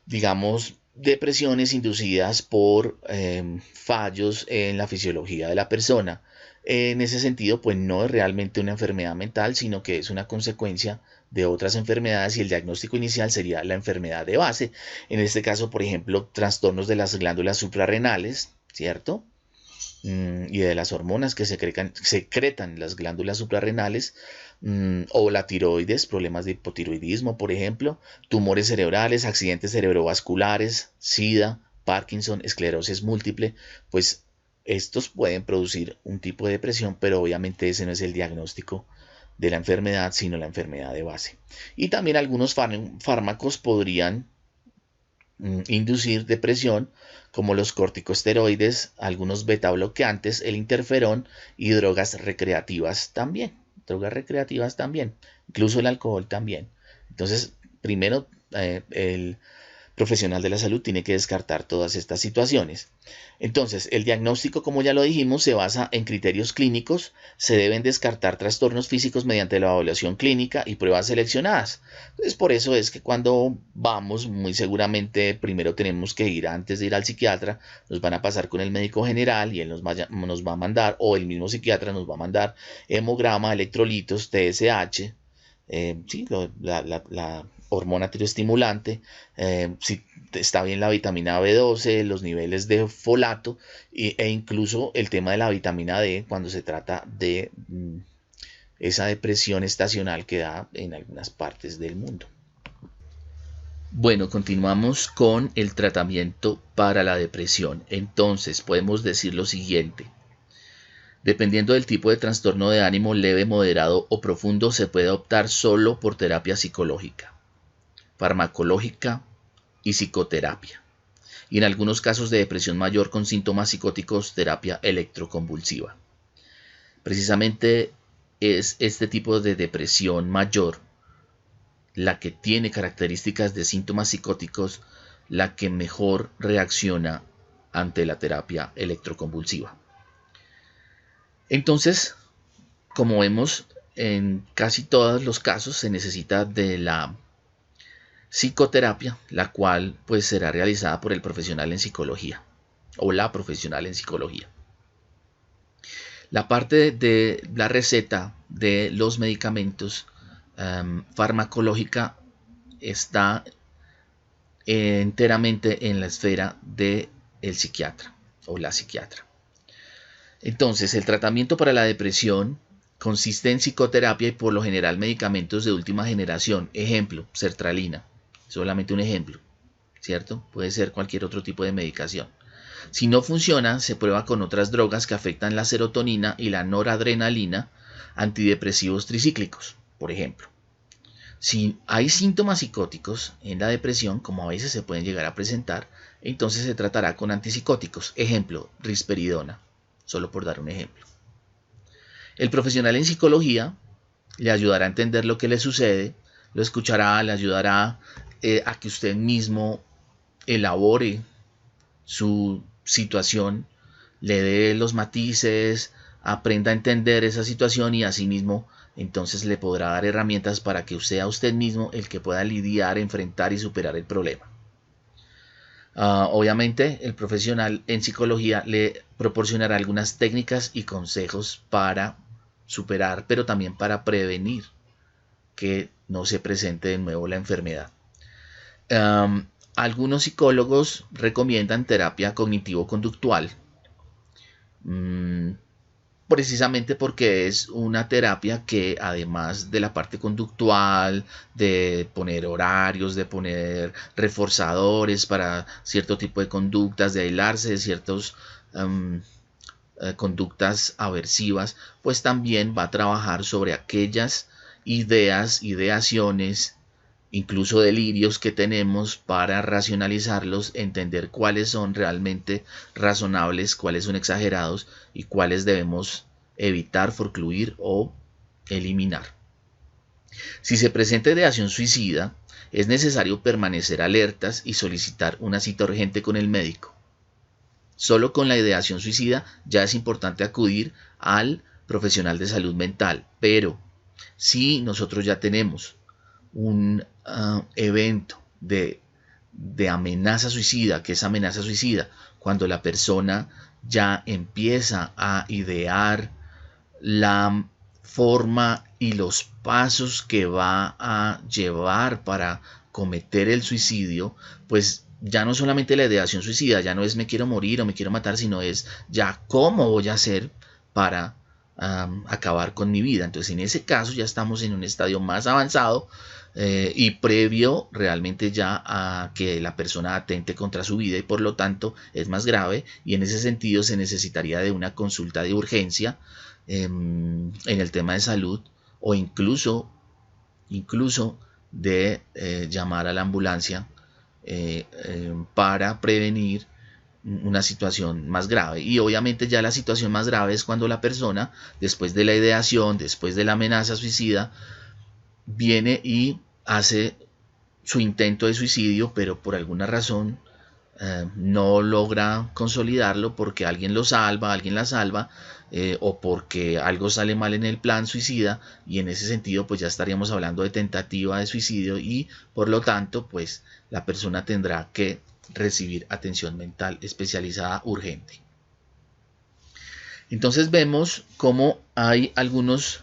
digamos, depresiones inducidas por fallos en la fisiología de la persona. En ese sentido, pues no es realmente una enfermedad mental, sino que es una consecuencia de otras enfermedades y el diagnóstico inicial sería la enfermedad de base. En este caso, por ejemplo, trastornos de las glándulas suprarrenales, ¿cierto? Y de las hormonas que secretan las glándulas suprarrenales, o la tiroides, problemas de hipotiroidismo, por ejemplo, tumores cerebrales, accidentes cerebrovasculares, SIDA, Parkinson, esclerosis múltiple, pues estos pueden producir un tipo de depresión, pero obviamente ese no es el diagnóstico de la enfermedad, sino la enfermedad de base. Y también algunos fármacos podrían inducir depresión, como los corticosteroides, algunos beta bloqueantes, el interferón y drogas recreativas también. Incluso el alcohol también. Entonces, primero el profesional de la salud tiene que descartar todas estas situaciones. Entonces, el diagnóstico, como ya lo dijimos, se basa en criterios clínicos. Se deben descartar trastornos físicos mediante la evaluación clínica y pruebas seleccionadas. Entonces, por eso es que cuando vamos, muy seguramente primero tenemos que ir, antes de ir al psiquiatra, nos van a pasar con el médico general y él nos va a mandar, o el mismo psiquiatra nos va a mandar hemograma, electrolitos, TSH, sí, la hormona tiroestimulante, si está bien la vitamina B12, los niveles de folato e incluso el tema de la vitamina D cuando se trata de esa depresión estacional que da en algunas partes del mundo. Bueno, continuamos con el tratamiento para la depresión. Entonces, podemos decir lo siguiente. Dependiendo del tipo de trastorno de ánimo leve, moderado o profundo, se puede optar solo por terapia psicológica, farmacológica y psicoterapia. Y en algunos casos de depresión mayor con síntomas psicóticos, terapia electroconvulsiva. Precisamente es este tipo de depresión mayor, la que tiene características de síntomas psicóticos, la que mejor reacciona ante la terapia electroconvulsiva. Entonces, como vemos, en casi todos los casos se necesita de la psicoterapia, la cual pues será realizada por el profesional en psicología o la profesional en psicología. La parte de la receta de los medicamentos farmacológica está enteramente en la esfera del psiquiatra o la psiquiatra. Entonces, el tratamiento para la depresión consiste en psicoterapia y por lo general medicamentos de última generación. Ejemplo, sertralina. Solamente un ejemplo, ¿cierto? Puede ser cualquier otro tipo de medicación. Si no funciona, se prueba con otras drogas que afectan la serotonina y la noradrenalina, antidepresivos tricíclicos, por ejemplo. Si hay síntomas psicóticos en la depresión, como a veces se pueden llegar a presentar, entonces se tratará con antipsicóticos. Ejemplo, risperidona. Solo por dar un ejemplo. El profesional en psicología le ayudará a entender lo que le sucede, lo escuchará, le ayudará a que usted mismo elabore su situación, le dé los matices, aprenda a entender esa situación y asimismo entonces le podrá dar herramientas para que sea usted mismo el que pueda lidiar, enfrentar y superar el problema. Obviamente el profesional en psicología le proporcionará algunas técnicas y consejos para superar, pero también para prevenir que no se presente de nuevo la enfermedad. Algunos psicólogos recomiendan terapia cognitivo-conductual, precisamente porque es una terapia que además de la parte conductual, de poner horarios, de poner reforzadores para cierto tipo de conductas, de aislarse de ciertas conductas aversivas, pues también va a trabajar sobre aquellas ideas, ideaciones, incluso delirios que tenemos para racionalizarlos, entender cuáles son realmente razonables, cuáles son exagerados y cuáles debemos evitar, forcluir o eliminar. Si se presenta ideación suicida, es necesario permanecer alertas y solicitar una cita urgente con el médico. Solo con la ideación suicida ya es importante acudir al profesional de salud mental, pero si nosotros ya tenemos un evento de amenaza suicida, que es amenaza suicida, cuando la persona ya empieza a idear la forma y los pasos que va a llevar para cometer el suicidio, pues ya no solamente la ideación suicida, ya no es me quiero morir o me quiero matar, sino es ya cómo voy a hacer para acabar con mi vida. Entonces en ese caso ya estamos en un estadio más avanzado y previo realmente ya a que la persona atente contra su vida, y por lo tanto es más grave, y en ese sentido se necesitaría de una consulta de urgencia en el tema de salud, o incluso de llamar a la ambulancia para prevenir una situación más grave. Y obviamente ya la situación más grave es cuando la persona, después de la ideación, después de la amenaza suicida, viene y hace su intento de suicidio, pero por alguna razón no logra consolidarlo porque alguien lo salva, alguien la salva, o porque algo sale mal en el plan suicida, y en ese sentido pues ya estaríamos hablando de tentativa de suicidio, y por lo tanto pues la persona tendrá que recibir atención mental especializada urgente. Entonces vemos cómo hay algunos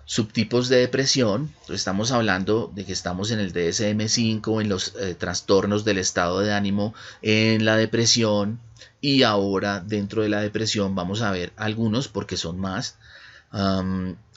subtipos de depresión. Estamos hablando de que estamos en el DSM-5, en los trastornos del estado de ánimo, en la depresión, y ahora dentro de la depresión vamos a ver algunos, porque son más,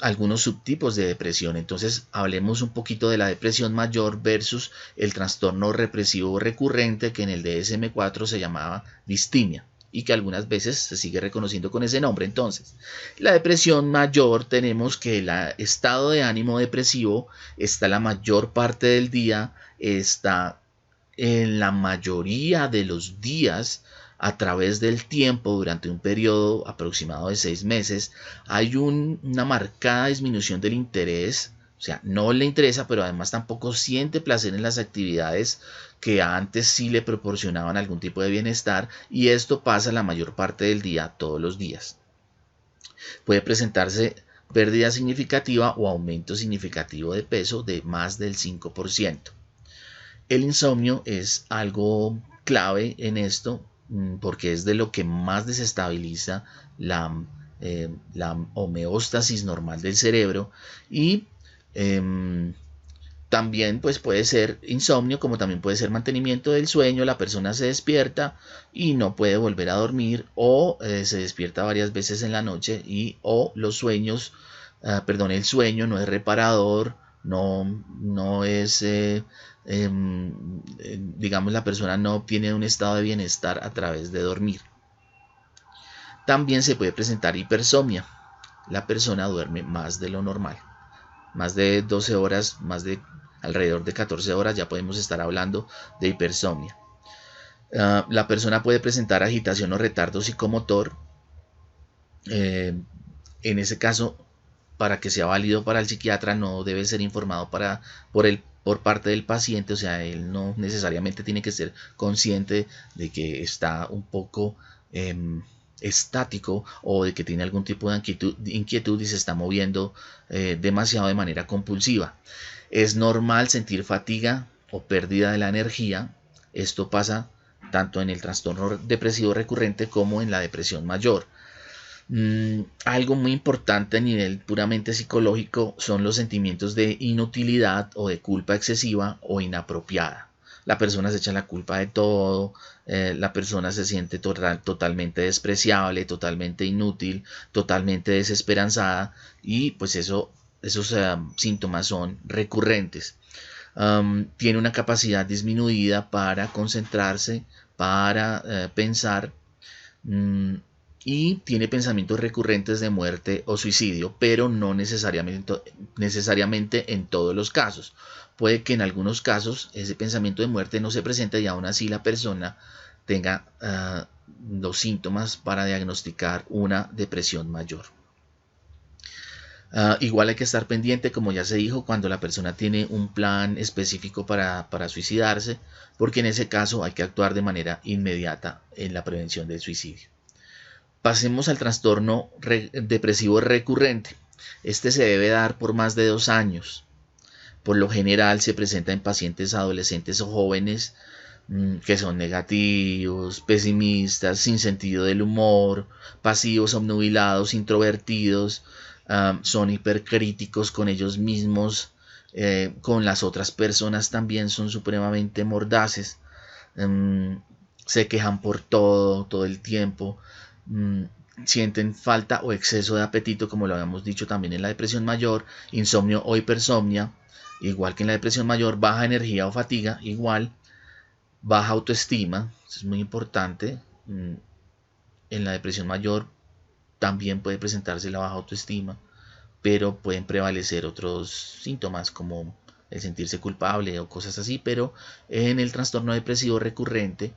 algunos subtipos de depresión. Entonces hablemos un poquito de la depresión mayor versus el trastorno depresivo recurrente, que en el DSM-4 se llamaba distimia, y que algunas veces se sigue reconociendo con ese nombre. Entonces, la depresión mayor, tenemos que el estado de ánimo depresivo está la mayor parte del día, está en la mayoría de los días, a través del tiempo, durante un periodo aproximado de 6 meses, hay una marcada disminución del interés. O sea, no le interesa, pero además tampoco siente placer en las actividades que antes sí le proporcionaban algún tipo de bienestar, y esto pasa la mayor parte del día, todos los días. Puede presentarse pérdida significativa o aumento significativo de peso de más del 5%. El insomnio es algo clave en esto, porque es de lo que más desestabiliza la homeostasis normal del cerebro, y también pues puede ser insomnio, como también puede ser mantenimiento del sueño. La persona se despierta y no puede volver a dormir, o se despierta varias veces en la noche, o los sueños, el sueño no es reparador, no es, digamos, la persona no obtiene un estado de bienestar a través de dormir. También se puede presentar hipersomnia. La persona duerme más de lo normal, más de 12 horas, alrededor de 14 horas, ya podemos estar hablando de hipersomnia. La persona puede presentar agitación o retardo psicomotor. En ese caso, para que sea válido para el psiquiatra, no debe ser informado por parte del paciente. O sea, él no necesariamente tiene que ser consciente de que está un poco estático, o de que tiene algún tipo de inquietud y se está moviendo demasiado de manera compulsiva. Es normal sentir fatiga o pérdida de la energía. Esto pasa tanto en el trastorno depresivo recurrente como en la depresión mayor. Algo muy importante a nivel puramente psicológico son los sentimientos de inutilidad o de culpa excesiva o inapropiada. La persona se echa la culpa de todo, la persona se siente totalmente despreciable, totalmente inútil, totalmente desesperanzada, y pues esos síntomas son recurrentes. Tiene una capacidad disminuida para concentrarse, para pensar, y tiene pensamientos recurrentes de muerte o suicidio, pero no necesariamente en todos los casos. Puede que en algunos casos ese pensamiento de muerte no se presente, y aún así la persona tenga los síntomas para diagnosticar una depresión mayor. Igual hay que estar pendiente, como ya se dijo, cuando la persona tiene un plan específico para suicidarse, porque en ese caso hay que actuar de manera inmediata en la prevención del suicidio. Pasemos al trastorno depresivo recurrente. Este se debe dar por más de 2 años. Por lo general se presenta en pacientes adolescentes o jóvenes que son negativos, pesimistas, sin sentido del humor, pasivos, obnubilados, introvertidos, son hipercríticos con ellos mismos, con las otras personas también son supremamente mordaces, se quejan por todo el tiempo, sienten falta o exceso de apetito, como lo habíamos dicho también en la depresión mayor, insomnio o hipersomnia, igual que en la depresión mayor, baja energía o fatiga, igual, baja autoestima, eso es muy importante. En la depresión mayor también puede presentarse la baja autoestima, pero pueden prevalecer otros síntomas como el sentirse culpable o cosas así, pero en el trastorno depresivo recurrente,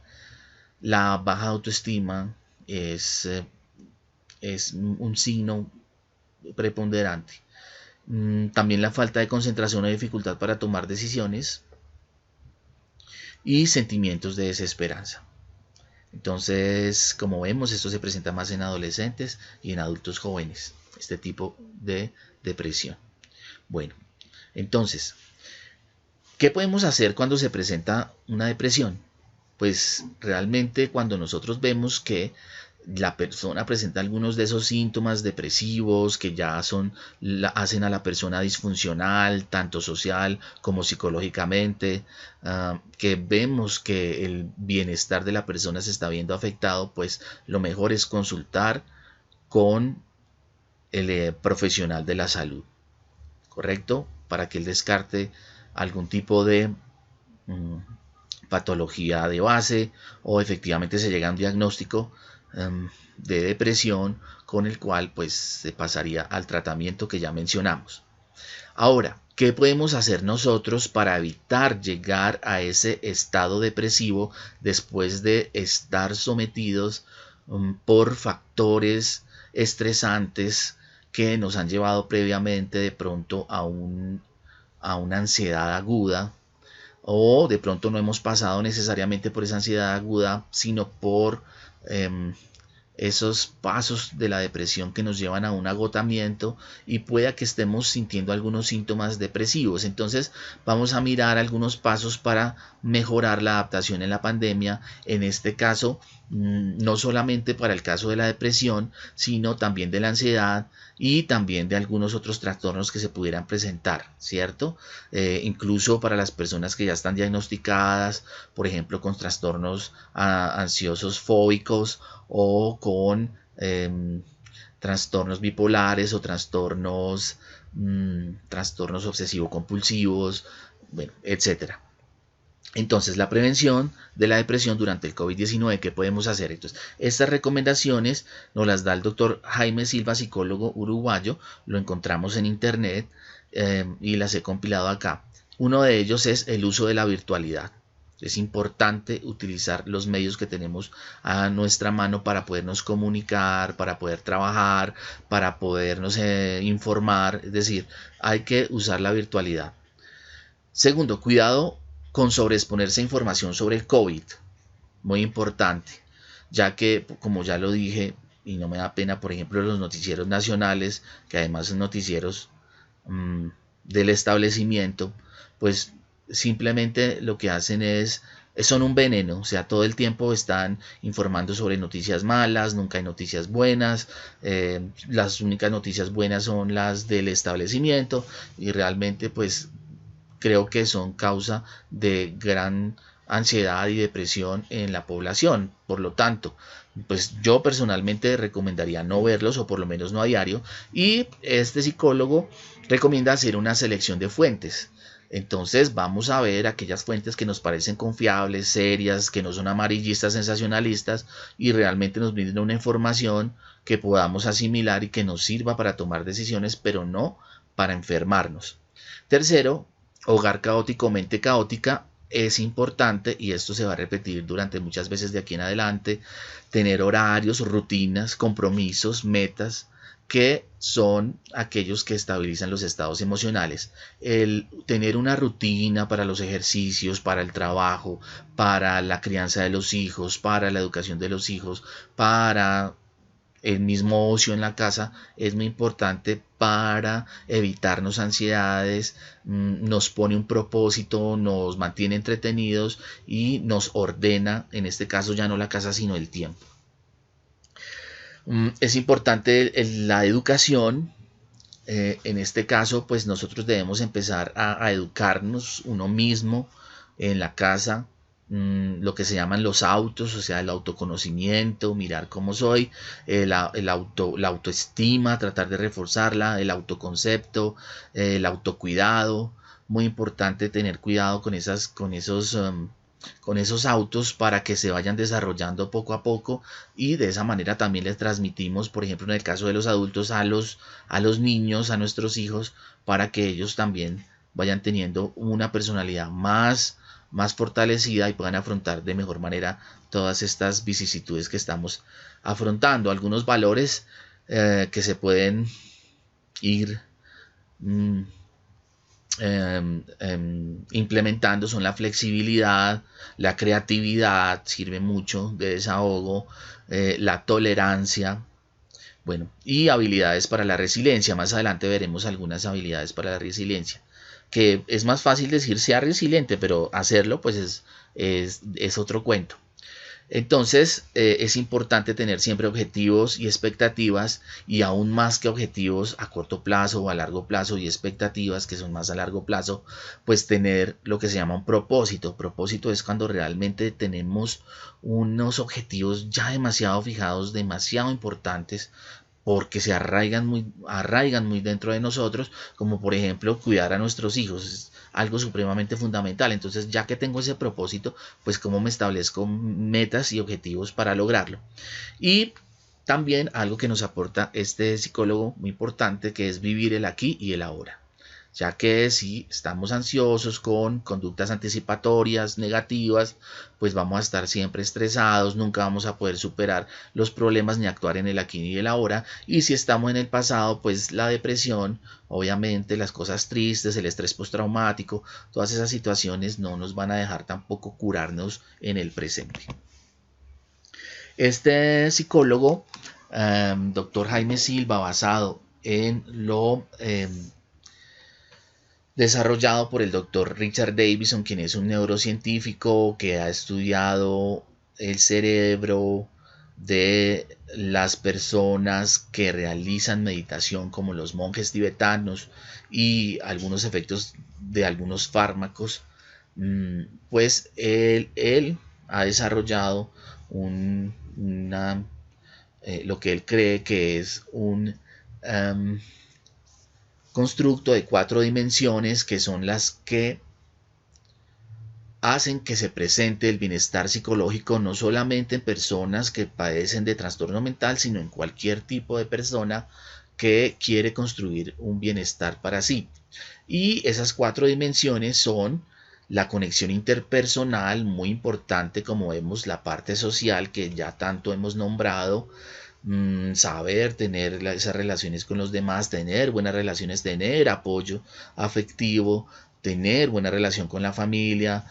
la baja autoestima es un signo preponderante. También la falta de concentración o dificultad para tomar decisiones y sentimientos de desesperanza. Entonces, como vemos, esto se presenta más en adolescentes y en adultos jóvenes, este tipo de depresión. Bueno, entonces, ¿qué podemos hacer cuando se presenta una depresión? Pues realmente cuando nosotros vemos que la persona presenta algunos de esos síntomas depresivos que ya hacen a la persona disfuncional, tanto social como psicológicamente, que vemos que el bienestar de la persona se está viendo afectado, pues lo mejor es consultar con el profesional de la salud, ¿correcto? Para que él descarte algún tipo de patología de base o efectivamente se llega a un diagnóstico de depresión con el cual pues se pasaría al tratamiento que ya mencionamos. Ahora, ¿qué podemos hacer nosotros para evitar llegar a ese estado depresivo después de estar sometidos por factores estresantes que nos han llevado previamente de pronto a una ansiedad aguda? O de pronto no hemos pasado necesariamente por esa ansiedad aguda, sino por esos pasos de la depresión que nos llevan a un agotamiento y pueda que estemos sintiendo algunos síntomas depresivos. Entonces vamos a mirar algunos pasos para mejorar la adaptación en la pandemia, en este caso no solamente para el caso de la depresión, sino también de la ansiedad y también de algunos otros trastornos que se pudieran presentar, ¿cierto? Incluso para las personas que ya están diagnosticadas, por ejemplo, con trastornos ansiosos fóbicos o con trastornos bipolares o trastornos obsesivo-compulsivos, bueno, etcétera. Entonces, la prevención de la depresión durante el COVID-19, ¿qué podemos hacer? Entonces, estas recomendaciones nos las da el doctor Jaime Silva, psicólogo uruguayo, lo encontramos en internet y las he compilado acá. Uno de ellos es el uso de la virtualidad. Es importante utilizar los medios que tenemos a nuestra mano para podernos comunicar, para poder trabajar, para podernos informar. Es decir, hay que usar la virtualidad. Segundo, cuidado con sobreexponerse a información sobre el COVID. Muy importante, ya que, como ya lo dije, y no me da pena, por ejemplo, los noticieros nacionales, que además son noticieros del establecimiento, pues simplemente lo que hacen son un veneno, o sea, todo el tiempo están informando sobre noticias malas, nunca hay noticias buenas, las únicas noticias buenas son las del establecimiento y realmente pues creo que son causa de gran ansiedad y depresión en la población. Por lo tanto, pues yo personalmente recomendaría no verlos o por lo menos no a diario, y este psicólogo recomienda hacer una selección de fuentes. Entonces vamos a ver aquellas fuentes que nos parecen confiables, serias, que no son amarillistas, sensacionalistas y realmente nos brinden una información que podamos asimilar y que nos sirva para tomar decisiones, pero no para enfermarnos. Tercero, hogar caótico, mente caótica. Es importante, y esto se va a repetir durante muchas veces de aquí en adelante, tener horarios, rutinas, compromisos, metas, que son aquellos que estabilizan los estados emocionales. El tener una rutina para los ejercicios, para el trabajo, para la crianza de los hijos, para la educación de los hijos, para el mismo ocio en la casa es muy importante para evitarnos ansiedades, nos pone un propósito, nos mantiene entretenidos y nos ordena, en este caso ya no la casa sino el tiempo. Es importante la educación. En este caso pues nosotros debemos empezar a educarnos uno mismo en la casa, lo que se llaman los autos, o sea, el autoconocimiento, mirar cómo soy, la autoestima, tratar de reforzarla, el autoconcepto, el autocuidado. Muy importante tener cuidado con esos autos para que se vayan desarrollando poco a poco, y de esa manera también les transmitimos, por ejemplo, en el caso de los adultos, a los niños, a nuestros hijos, para que ellos también vayan teniendo una personalidad más fortalecida y puedan afrontar de mejor manera todas estas vicisitudes que estamos afrontando. Algunos valores que se pueden ir implementando son la flexibilidad, la creatividad, sirve mucho de desahogo, la tolerancia, bueno, y habilidades para la resiliencia. Más adelante veremos algunas habilidades para la resiliencia, que es más fácil decir sea resiliente, pero hacerlo pues es otro cuento. Entonces es importante tener siempre objetivos y expectativas, y aún más que objetivos a corto plazo o a largo plazo y expectativas que son más a largo plazo, pues tener lo que se llama un propósito. Propósito es cuando realmente tenemos unos objetivos ya demasiado fijados, demasiado importantes, porque se arraigan muy dentro de nosotros, como por ejemplo cuidar a nuestros hijos. Es algo supremamente fundamental. Entonces, ya que tengo ese propósito, pues cómo me establezco metas y objetivos para lograrlo. Y también algo que nos aporta este psicólogo muy importante, que es vivir el aquí y el ahora. Ya que si estamos ansiosos con conductas anticipatorias negativas, pues vamos a estar siempre estresados, nunca vamos a poder superar los problemas ni actuar en el aquí y el ahora. Y si estamos en el pasado, pues la depresión, obviamente las cosas tristes, el estrés postraumático, todas esas situaciones no nos van a dejar tampoco curarnos en el presente. Este psicólogo, doctor Jaime Silva, basado en lo desarrollado por el doctor Richard Davidson, quien es un neurocientífico que ha estudiado el cerebro de las personas que realizan meditación, como los monjes tibetanos, y algunos efectos de algunos fármacos. Pues él ha desarrollado lo que él cree que es un constructo de 4 dimensiones, que son las que hacen que se presente el bienestar psicológico, no solamente en personas que padecen de trastorno mental, sino en cualquier tipo de persona que quiere construir un bienestar para sí. Y esas 4 dimensiones son la conexión interpersonal, muy importante, como vemos, la parte social que ya tanto hemos nombrado, saber tener esas relaciones con los demás, tener buenas relaciones, tener apoyo afectivo, tener buena relación con la familia,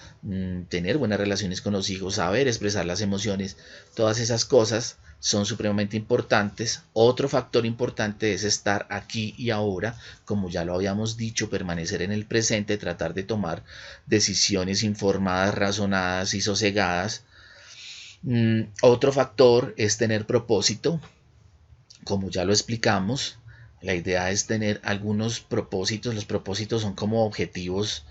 tener buenas relaciones con los hijos, saber expresar las emociones. Todas esas cosas son supremamente importantes. Otro factor importante es estar aquí y ahora, como ya lo habíamos dicho, permanecer en el presente, tratar de tomar decisiones informadas, razonadas y sosegadas. Otro factor es tener propósito, como ya lo explicamos. La idea es tener algunos propósitos. Los propósitos son como objetivos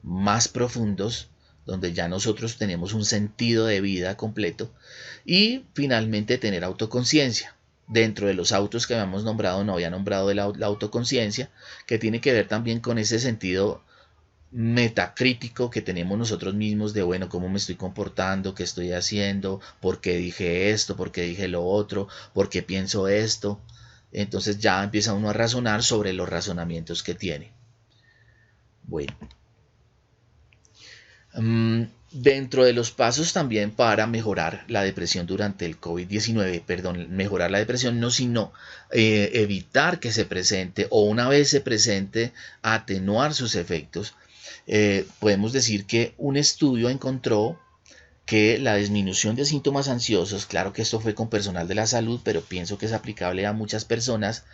más profundos, donde ya nosotros tenemos un sentido de vida completo. Y finalmente tener autoconciencia. Dentro de los autos que habíamos nombrado, no había nombrado la autoconciencia, que tiene que ver también con ese sentido metacrítico que tenemos nosotros mismos, de bueno, cómo me estoy comportando, qué estoy haciendo, por qué dije esto, por qué dije lo otro, por qué pienso esto. Entonces ya empieza uno a razonar sobre los razonamientos que tiene. Bueno, dentro de los pasos también para mejorar la depresión durante el COVID-19, perdón, mejorar la depresión no, sino evitar que se presente, o una vez se presente, atenuar sus efectos. Podemos decir que un estudio encontró que la disminución de síntomas ansiosos, claro que esto fue con personal de la salud, pero pienso que es aplicable a muchas personas,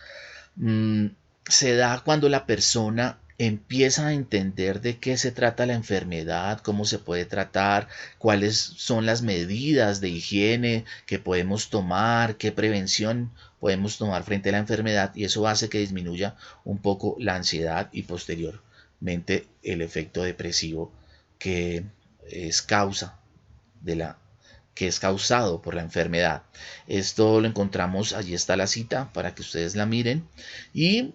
se da cuando la persona empieza a entender de qué se trata la enfermedad, cómo se puede tratar, cuáles son las medidas de higiene que podemos tomar, qué prevención podemos tomar frente a la enfermedad, y eso hace que disminuya un poco la ansiedad y posteriormente el efecto depresivo que es causa de la que es causado por la enfermedad. Esto lo encontramos, allí está la cita para que ustedes la miren. Y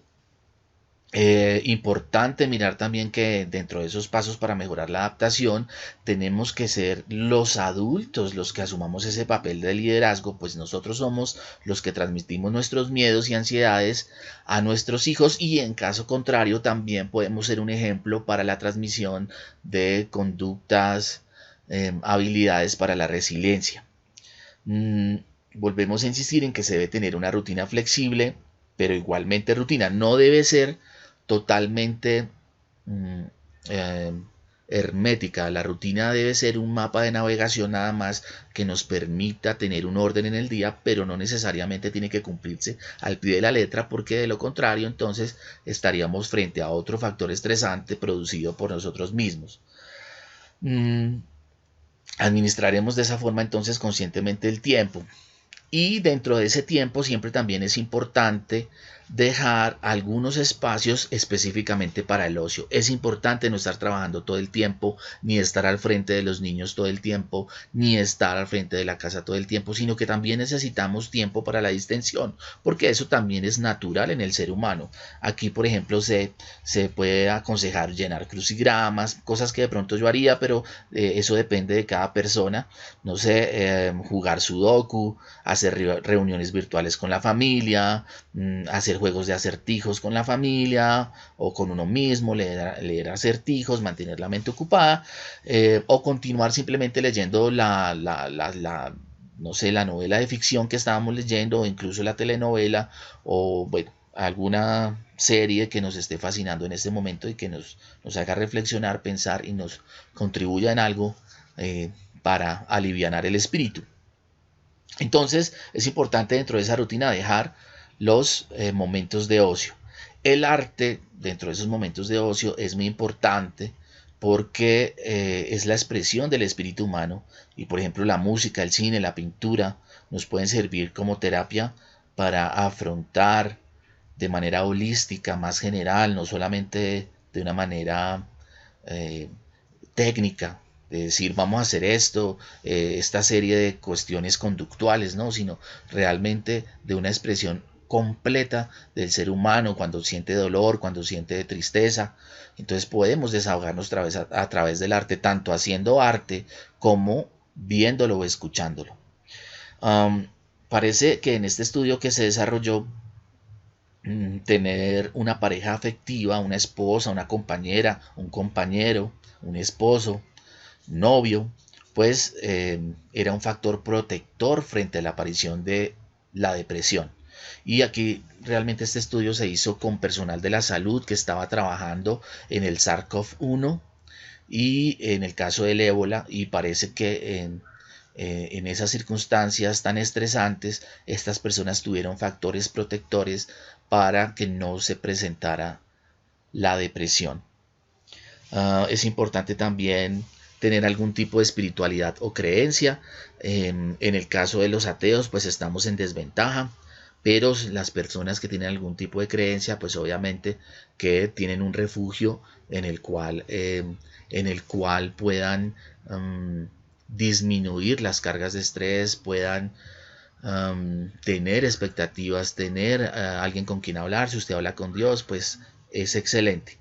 importante mirar también que dentro de esos pasos para mejorar la adaptación tenemos que ser los adultos los que asumamos ese papel de liderazgo, pues nosotros somos los que transmitimos nuestros miedos y ansiedades a nuestros hijos, y en caso contrario también podemos ser un ejemplo para la transmisión de conductas, habilidades para la resiliencia. Volvemos a insistir en que se debe tener una rutina flexible, pero igualmente rutina. No debe ser totalmente eh, hermética. La rutina debe ser un mapa de navegación nada más que nos permita tener un orden en el día, pero no necesariamente tiene que cumplirse al pie de la letra, porque de lo contrario entonces estaríamos frente a otro factor estresante producido por nosotros mismos. Administraremos de esa forma entonces conscientemente el tiempo. Y dentro de ese tiempo siempre también es importante dejar algunos espacios específicamente para el ocio. Es importante no estar trabajando todo el tiempo, ni estar al frente de los niños todo el tiempo, ni estar al frente de la casa todo el tiempo, sino que también necesitamos tiempo para la distensión, porque eso también es natural en el ser humano. Aquí, por ejemplo, se puede aconsejar llenar crucigramas, cosas que de pronto yo haría, pero eso depende de cada persona. No sé, jugar sudoku, hacer reuniones virtuales con la familia, hacer juegos de acertijos con la familia o con uno mismo, leer acertijos, mantener la mente ocupada, o continuar simplemente leyendo no sé, la novela de ficción que estábamos leyendo, o incluso la telenovela, o bueno, alguna serie que nos esté fascinando en este momento y que nos haga reflexionar, pensar y nos contribuya en algo para alivianar el espíritu. Entonces es importante dentro de esa rutina dejar los momentos de ocio. El arte dentro de esos momentos de ocio es muy importante porque es la expresión del espíritu humano, y por ejemplo la música, el cine, la pintura nos pueden servir como terapia para afrontar de manera holística, más general, no solamente de una manera eh, técnica, de decir vamos a hacer esto, esta serie de cuestiones conductuales, ¿no? Sino realmente de una expresión completa del ser humano cuando siente dolor, cuando siente tristeza. Entonces podemos desahogarnos a través del arte, tanto haciendo arte como viéndolo o escuchándolo. Parece que en este estudio que se desarrolló, tener una pareja afectiva, una esposa, una compañera, un compañero, un esposo, novio, pues era un factor protector frente a la aparición de la depresión. Y aquí realmente este estudio se hizo con personal de la salud que estaba trabajando en el SARS-CoV-1 y en el caso del ébola, y parece que en esas circunstancias tan estresantes estas personas tuvieron factores protectores para que no se presentara la depresión. Es importante también tener algún tipo de espiritualidad o creencia. En el caso de los ateos, pues estamos en desventaja, pero las personas que tienen algún tipo de creencia, pues obviamente que tienen un refugio en el cual puedan disminuir las cargas de estrés, puedan tener expectativas, tener alguien con quien hablar. Si usted habla con Dios, pues es excelente.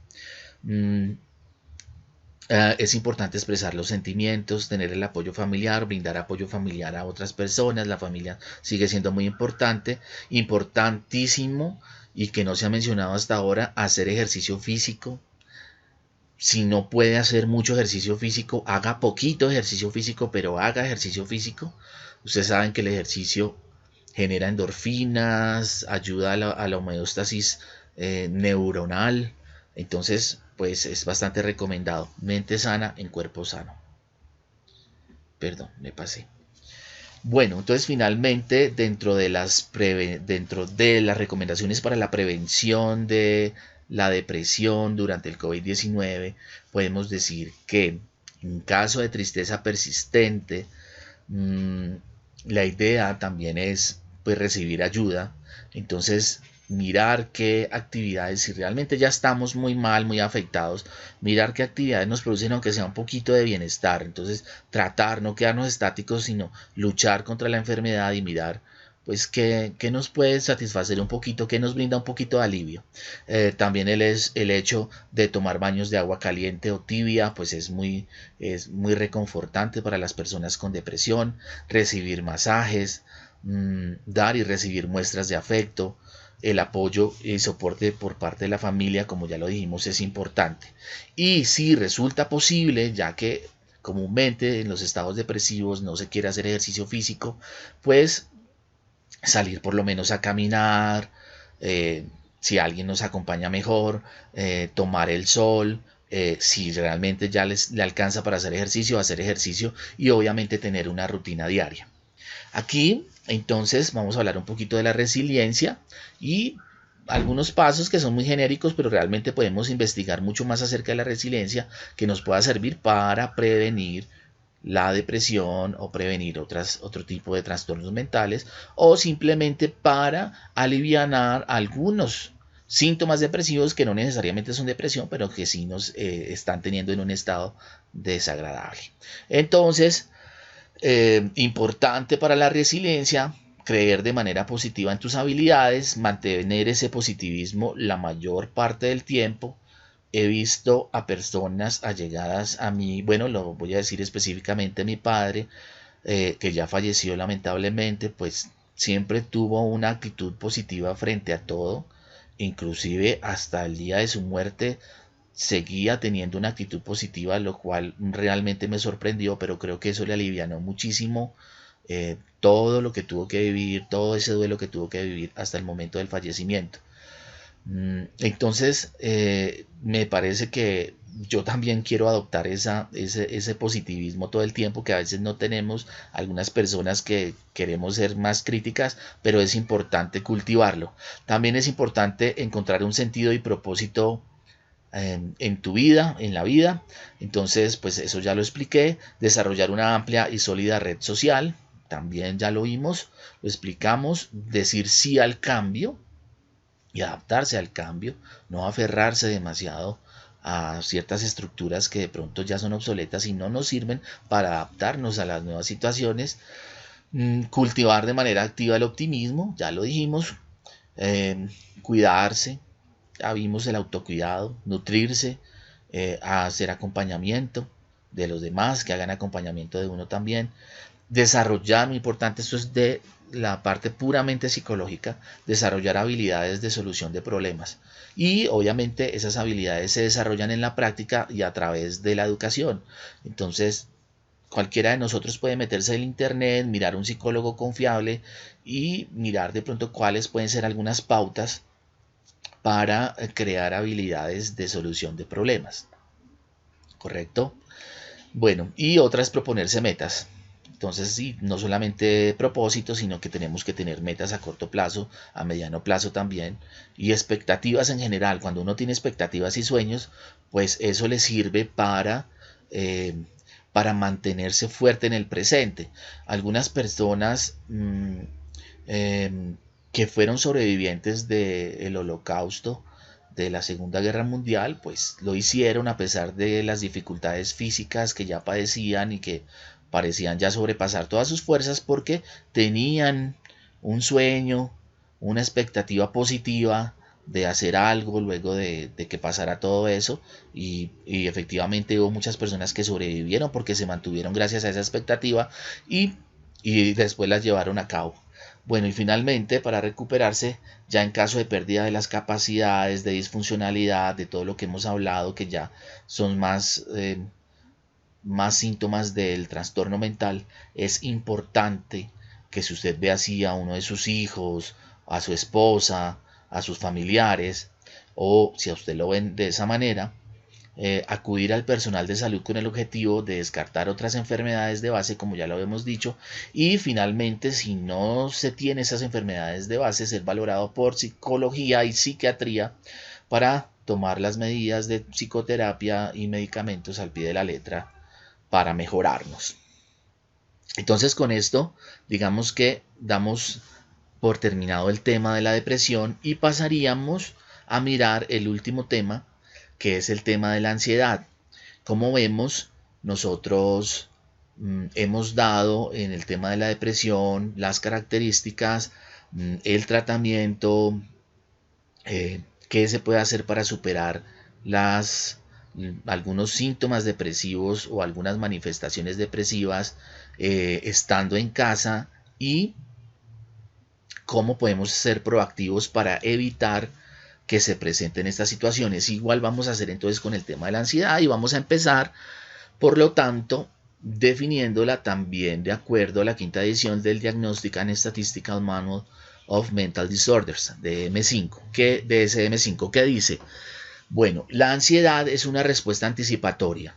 Es importante expresar los sentimientos, tener el apoyo familiar, brindar apoyo familiar a otras personas. La familia sigue siendo muy importante, importantísimo, y que no se ha mencionado hasta ahora, hacer ejercicio físico. Si no puede hacer mucho ejercicio físico, haga poquito ejercicio físico, pero haga ejercicio físico. Ustedes saben que el ejercicio genera endorfinas, ayuda a la homeostasis neuronal. Entonces, pues es bastante recomendado. Mente sana en cuerpo sano. Perdón, me pasé. Bueno, entonces finalmente dentro de las recomendaciones para la prevención de la depresión durante el COVID-19, podemos decir que en caso de tristeza persistente, la idea también es pues recibir ayuda. Entonces mirar qué actividades, si realmente ya estamos muy mal, muy afectados, mirar qué actividades nos producen aunque sea un poquito de bienestar. Entonces tratar, no quedarnos estáticos, sino luchar contra la enfermedad y mirar pues qué nos puede satisfacer un poquito, qué nos brinda un poquito de alivio. También el hecho de tomar baños de agua caliente o tibia, pues es muy reconfortante para las personas con depresión. Recibir masajes, dar y recibir muestras de afecto, el apoyo y soporte por parte de la familia, como ya lo dijimos, es importante. Y si resulta posible, ya que comúnmente en los estados depresivos no se quiere hacer ejercicio físico, pues salir por lo menos a caminar, si alguien nos acompaña mejor, tomar el sol, si realmente ya le alcanza para hacer ejercicio y obviamente tener una rutina diaria. Aquí entonces vamos a hablar un poquito de la resiliencia y algunos pasos que son muy genéricos, pero realmente podemos investigar mucho más acerca de la resiliencia que nos pueda servir para prevenir la depresión o prevenir otro tipo de trastornos mentales o simplemente para alivianar algunos síntomas depresivos que no necesariamente son depresión, pero que sí nos están teniendo en un estado desagradable. Entonces, importante para la resiliencia, creer de manera positiva en tus habilidades, mantener ese positivismo la mayor parte del tiempo. He visto a personas allegadas a mí, bueno, lo voy a decir específicamente a mi padre, que ya falleció lamentablemente, pues siempre tuvo una actitud positiva frente a todo, inclusive hasta el día de su muerte seguía teniendo una actitud positiva, lo cual realmente me sorprendió, pero creo que eso le alivianó muchísimo todo lo que tuvo que vivir, todo ese duelo que tuvo que vivir hasta el momento del fallecimiento. Entonces, me parece que yo también quiero adoptar ese positivismo todo el tiempo que a veces no tenemos algunas personas que queremos ser más críticas, pero es importante cultivarlo. También es importante encontrar un sentido y propósito en tu vida, en la vida. Entonces, pues eso ya lo expliqué. Desarrollar una amplia y sólida red social, también ya lo vimos, lo explicamos. Decir sí al cambio y adaptarse al cambio, no aferrarse demasiado a ciertas estructuras que de pronto ya son obsoletas y no nos sirven para adaptarnos a las nuevas situaciones. Cultivar de manera activa el optimismo, ya lo dijimos. Cuidarse, ya vimos el autocuidado, nutrirse, hacer acompañamiento de los demás, que hagan acompañamiento de uno también. Desarrollar, muy importante, esto es de la parte puramente psicológica, desarrollar habilidades de solución de problemas. Y obviamente esas habilidades se desarrollan en la práctica y a través de la educación. Entonces, cualquiera de nosotros puede meterse en internet, mirar un psicólogo confiable y mirar de pronto cuáles pueden ser algunas pautas para crear habilidades de solución de problemas. ¿Correcto? Bueno, y otra es proponerse metas. Entonces, sí, no solamente propósitos, sino que tenemos que tener metas a corto plazo, a mediano plazo también, y expectativas en general. Cuando uno tiene expectativas y sueños, pues eso le sirve para mantenerse fuerte en el presente. Algunas personas que fueron sobrevivientes del Holocausto, de la Segunda Guerra Mundial, pues lo hicieron a pesar de las dificultades físicas que ya padecían y que parecían ya sobrepasar todas sus fuerzas porque tenían un sueño, una expectativa positiva de hacer algo luego de que pasara todo eso y efectivamente hubo muchas personas que sobrevivieron porque se mantuvieron gracias a esa expectativa y después las llevaron a cabo. Bueno, y finalmente, para recuperarse, ya en caso de pérdida de las capacidades, de disfuncionalidad, de todo lo que hemos hablado, que ya son más síntomas del trastorno mental, es importante que si usted ve así a uno de sus hijos, a su esposa, a sus familiares, o si a usted lo ven de esa manera, acudir al personal de salud con el objetivo de descartar otras enfermedades de base, como ya lo hemos dicho, y finalmente, si no se tiene esas enfermedades de base, ser valorado por psicología y psiquiatría para tomar las medidas de psicoterapia y medicamentos al pie de la letra para mejorarnos. Entonces, con esto, digamos que damos por terminado el tema de la depresión y pasaríamos a mirar el último tema, que es el tema de la ansiedad. Como vemos, nosotros hemos dado en el tema de la depresión las características, el tratamiento, qué se puede hacer para superar algunos síntomas depresivos o algunas manifestaciones depresivas estando en casa, y cómo podemos ser proactivos para evitar que se presenten estas situaciones. Igual vamos a hacer entonces con el tema de la ansiedad y vamos a empezar, por lo tanto, definiéndola también de acuerdo a la quinta edición del Diagnostic and Statistical Manual of Mental Disorders, DSM-5, que dice: bueno, la ansiedad es una respuesta anticipatoria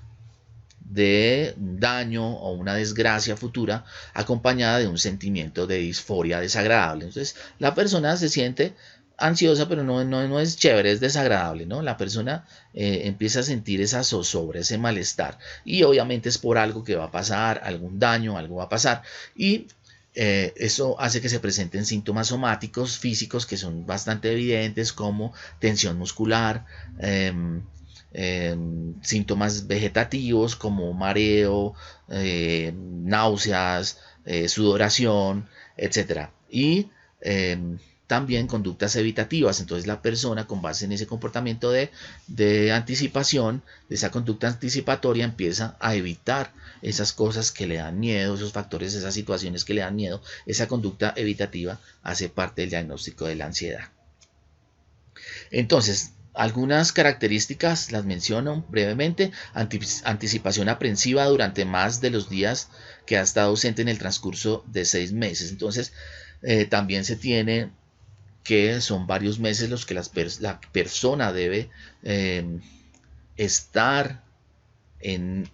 de un daño o una desgracia futura acompañada de un sentimiento de disforia desagradable. Entonces, la persona se siente ansiosa, pero no es chévere, es desagradable, ¿no? La persona empieza a sentir esa zozobra, ese malestar, y obviamente es por algo que va a pasar, algún daño, algo va a pasar, y eso hace que se presenten síntomas somáticos, físicos, que son bastante evidentes, como tensión muscular, síntomas vegetativos como mareo, náuseas, sudoración, etc. Y también conductas evitativas. Entonces la persona, con base en ese comportamiento de anticipación, de esa conducta anticipatoria, empieza a evitar esas cosas que le dan miedo, esos factores, esas situaciones que le dan miedo. Esa conducta evitativa hace parte del diagnóstico de la ansiedad. Entonces, algunas características las menciono brevemente: anticipación aprensiva durante más de los días que ha estado ausente en el transcurso de 6 meses. Entonces, también se tiene que son varios meses los que la persona debe estar en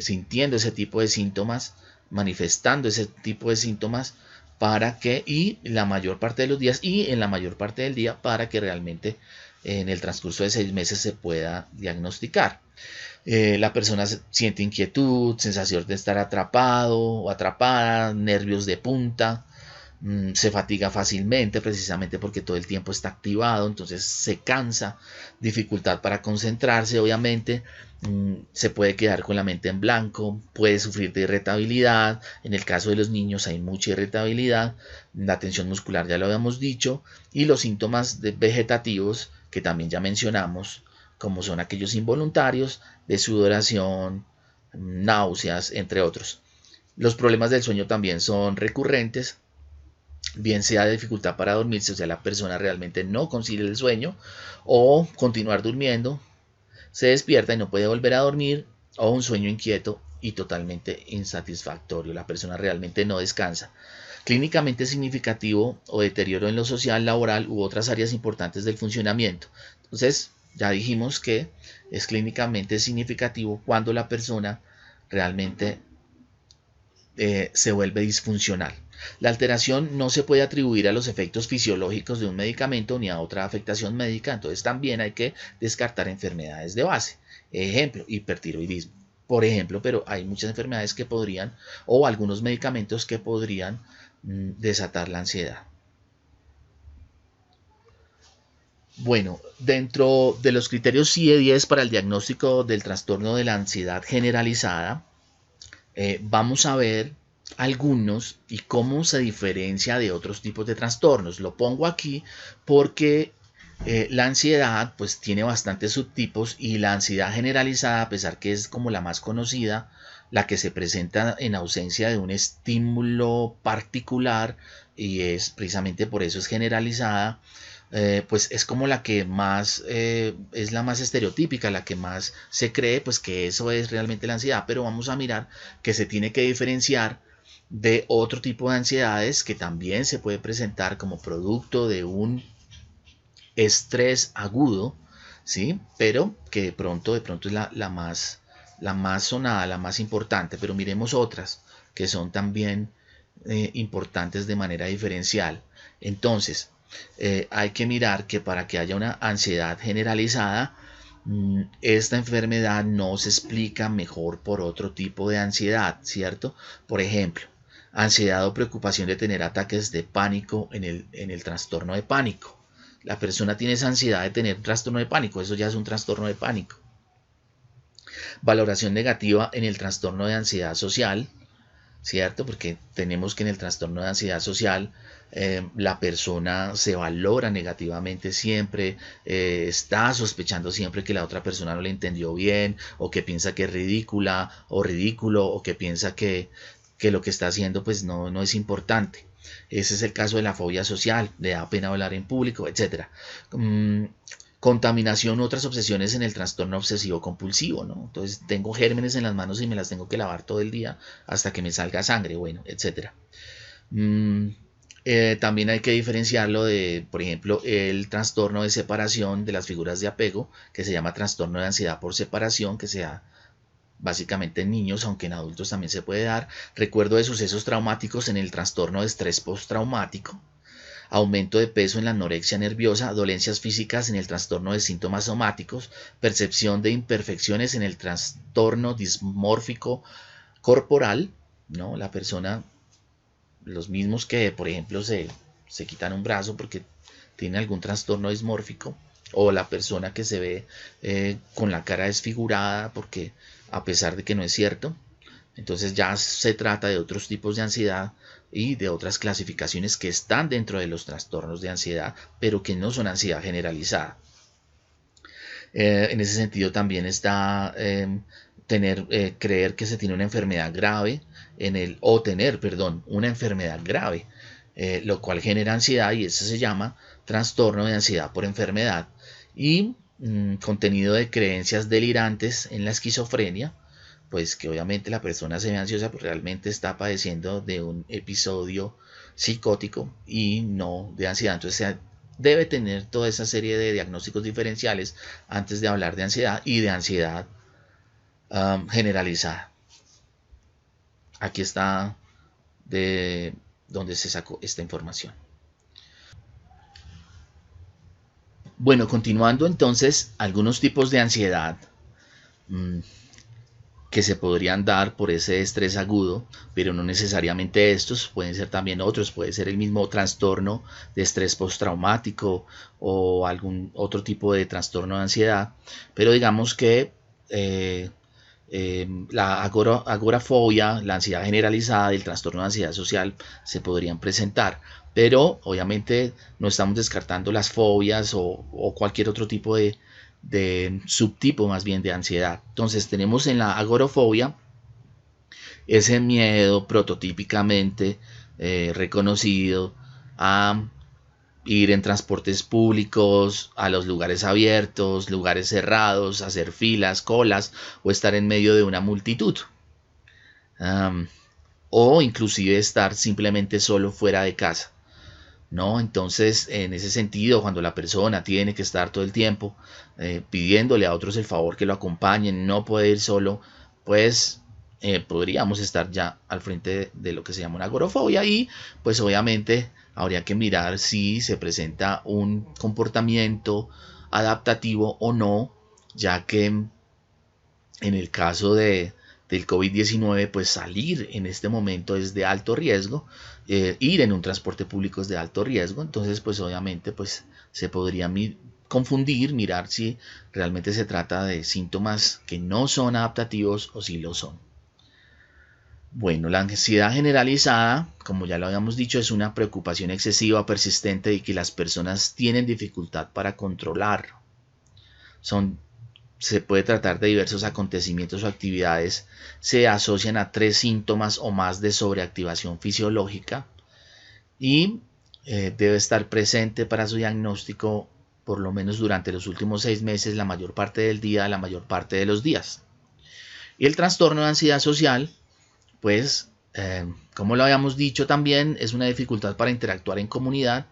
sintiendo ese tipo de síntomas, manifestando ese tipo de síntomas, para que, y la mayor parte de los días y en la mayor parte del día, para que realmente en el transcurso de 6 meses se pueda diagnosticar. La persona siente inquietud, sensación de estar atrapado o atrapada, nervios de punta, se fatiga fácilmente, precisamente porque todo el tiempo está activado, entonces se cansa, dificultad para concentrarse, obviamente, se puede quedar con la mente en blanco, puede sufrir de irritabilidad. En el caso de los niños hay mucha irritabilidad, la tensión muscular ya lo habíamos dicho, y los síntomas vegetativos que también ya mencionamos, como son aquellos involuntarios de sudoración, náuseas, entre otros. Los problemas del sueño también son recurrentes, bien sea de dificultad para dormirse, o sea, la persona realmente no consigue el sueño, o continuar durmiendo, se despierta y no puede volver a dormir, o un sueño inquieto y totalmente insatisfactorio. La persona realmente no descansa. Clínicamente significativo o deterioro en lo social, laboral u otras áreas importantes del funcionamiento. Entonces, ya dijimos que es clínicamente significativo cuando la persona realmente se vuelve disfuncional. La alteración no se puede atribuir a los efectos fisiológicos de un medicamento ni a otra afectación médica, entonces también hay que descartar enfermedades de base. Ejemplo, hipertiroidismo, por ejemplo, pero hay muchas enfermedades que podrían, o algunos medicamentos que podrían desatar la ansiedad. Bueno, dentro de los criterios CIE-10 para el diagnóstico del trastorno de la ansiedad generalizada, vamos a ver algunos y cómo se diferencia de otros tipos de trastornos. Lo pongo aquí porque la ansiedad pues tiene bastantes subtipos, y la ansiedad generalizada, a pesar que es como la más conocida, la que se presenta en ausencia de un estímulo particular, y es precisamente por eso es generalizada, pues es como la que más es la más estereotípica, la que más se cree pues que eso es realmente la ansiedad. Pero vamos a mirar que se tiene que diferenciar de otro tipo de ansiedades que también se puede presentar como producto de un estrés agudo, ¿sí? Pero que de pronto es la más sonada, la más importante. Pero miremos otras que son también importantes de manera diferencial. Entonces, hay que mirar que para que haya una ansiedad generalizada, esta enfermedad no se explica mejor por otro tipo de ansiedad, ¿cierto? Por ejemplo, ansiedad o preocupación de tener ataques de pánico en el trastorno de pánico. La persona tiene esa ansiedad de tener un trastorno de pánico, eso ya es un trastorno de pánico. Valoración negativa en el trastorno de ansiedad social, ¿cierto? Porque tenemos que en el trastorno de ansiedad social la persona se valora negativamente siempre, está sospechando siempre que la otra persona no le entendió bien, o que piensa que es ridícula o ridículo, o que piensa que lo que está haciendo pues no es importante. Ese es el caso de la fobia social, le da pena hablar en público, etc. Contaminación u otras obsesiones en el trastorno obsesivo compulsivo, ¿no? Entonces tengo gérmenes en las manos y me las tengo que lavar todo el día hasta que me salga sangre, bueno, etc. También hay que diferenciarlo de, por ejemplo, el trastorno de separación de las figuras de apego, que se llama trastorno de ansiedad por separación, que se da básicamente en niños, aunque en adultos también se puede dar. Recuerdo de sucesos traumáticos en el trastorno de estrés postraumático. Aumento de peso en la anorexia nerviosa, dolencias físicas en el trastorno de síntomas somáticos, percepción de imperfecciones en el trastorno dismórfico corporal, ¿no? La persona, los mismos que, por ejemplo, se quitan un brazo porque tiene algún trastorno dismórfico, o la persona que se ve con la cara desfigurada porque a pesar de que no es cierto. Entonces ya se trata de otros tipos de ansiedad y de otras clasificaciones que están dentro de los trastornos de ansiedad, pero que no son ansiedad generalizada. En ese sentido también está creer que se tiene una enfermedad grave una enfermedad grave, lo cual genera ansiedad, y eso se llama trastorno de ansiedad por enfermedad. Y contenido de creencias delirantes en la esquizofrenia, pues que obviamente la persona se ve ansiosa, pero realmente está padeciendo de un episodio psicótico y no de ansiedad. Entonces se debe tener toda esa serie de diagnósticos diferenciales antes de hablar de ansiedad y de ansiedad generalizada. Aquí está de donde se sacó esta información. Bueno, continuando entonces, algunos tipos de ansiedad que se podrían dar por ese estrés agudo, pero no necesariamente estos, pueden ser también otros, puede ser el mismo trastorno de estrés postraumático o algún otro tipo de trastorno de ansiedad, pero digamos que la agorafobia, la ansiedad generalizada y el trastorno de ansiedad social se podrían presentar, pero obviamente no estamos descartando las fobias o cualquier otro tipo de subtipo más bien de ansiedad. Entonces tenemos en la agorafobia ese miedo prototípicamente reconocido a ir en transportes públicos, a los lugares abiertos, lugares cerrados, hacer filas, colas o estar en medio de una multitud. O inclusive estar simplemente solo fuera de casa, ¿no? Entonces, en ese sentido, cuando la persona tiene que estar todo el tiempo pidiéndole a otros el favor que lo acompañen, no puede ir solo, pues podríamos estar ya al frente de lo que se llama una agorafobia, y pues obviamente habría que mirar si se presenta un comportamiento adaptativo o no, ya que en el caso del COVID-19, pues salir en este momento es de alto riesgo, ir en un transporte público es de alto riesgo, entonces pues obviamente pues se podría confundir, mirar si realmente se trata de síntomas que no son adaptativos o si lo son. Bueno, la ansiedad generalizada, como ya lo habíamos dicho, es una preocupación excesiva, persistente y que las personas tienen dificultad para controlar. Se puede tratar de diversos acontecimientos o actividades, se asocian a 3 síntomas o más de sobreactivación fisiológica y debe estar presente para su diagnóstico por lo menos durante los últimos 6 meses, la mayor parte del día, la mayor parte de los días. Y el trastorno de ansiedad social, pues, como lo habíamos dicho también, es una dificultad para interactuar en comunidad,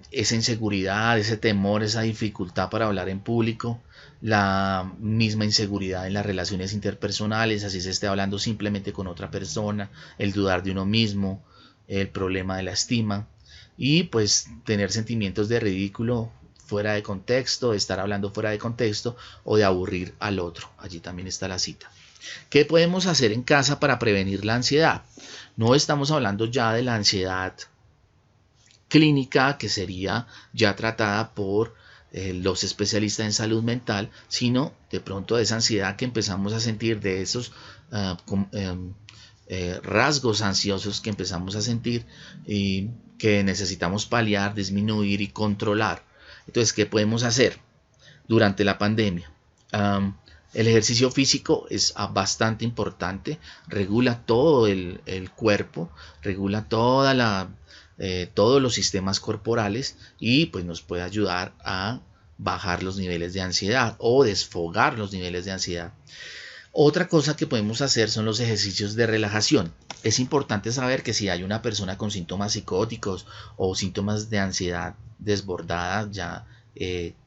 esa inseguridad, ese temor, esa dificultad para hablar en público, la misma inseguridad en las relaciones interpersonales, así se esté hablando simplemente con otra persona, el dudar de uno mismo, el problema de la estima y pues tener sentimientos de ridículo fuera de contexto, de estar hablando fuera de contexto o de aburrir al otro. Allí también está la cita. ¿Qué podemos hacer en casa para prevenir la ansiedad? No estamos hablando ya de la ansiedad clínica, que sería ya tratada por los especialistas en salud mental, sino de pronto de esa ansiedad que empezamos a sentir, de esos rasgos ansiosos que empezamos a sentir y que necesitamos paliar, disminuir y controlar. Entonces, ¿qué podemos hacer durante la pandemia? El ejercicio físico es bastante importante, regula todo el cuerpo, regula todos los sistemas corporales y pues nos puede ayudar a bajar los niveles de ansiedad o desfogar los niveles de ansiedad. Otra cosa que podemos hacer son los ejercicios de relajación. Es importante saber que si hay una persona con síntomas psicóticos o síntomas de ansiedad desbordada ya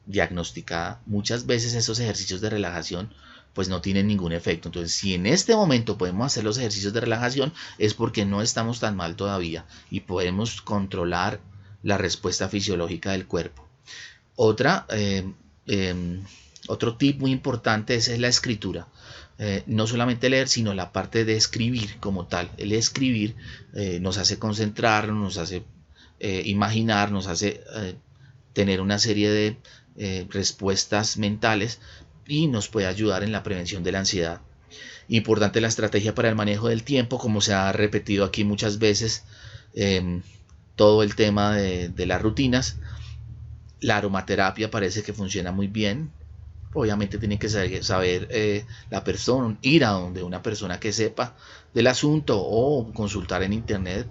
diagnosticada, muchas veces esos ejercicios de relajación pues no tienen ningún efecto. Entonces, si en este momento podemos hacer los ejercicios de relajación, es porque no estamos tan mal todavía y podemos controlar la respuesta fisiológica del cuerpo. Otro tip muy importante es la escritura. No solamente leer, sino la parte de escribir como tal. El escribir nos hace concentrarnos, nos hace imaginar, nos hace tener una serie de respuestas mentales y nos puede ayudar en la prevención de la ansiedad. Importante la estrategia para el manejo del tiempo, como se ha repetido aquí muchas veces, todo el tema de las rutinas. La aromaterapia parece que funciona muy bien. Obviamente tiene que saber la persona, ir a donde una persona que sepa del asunto o consultar en internet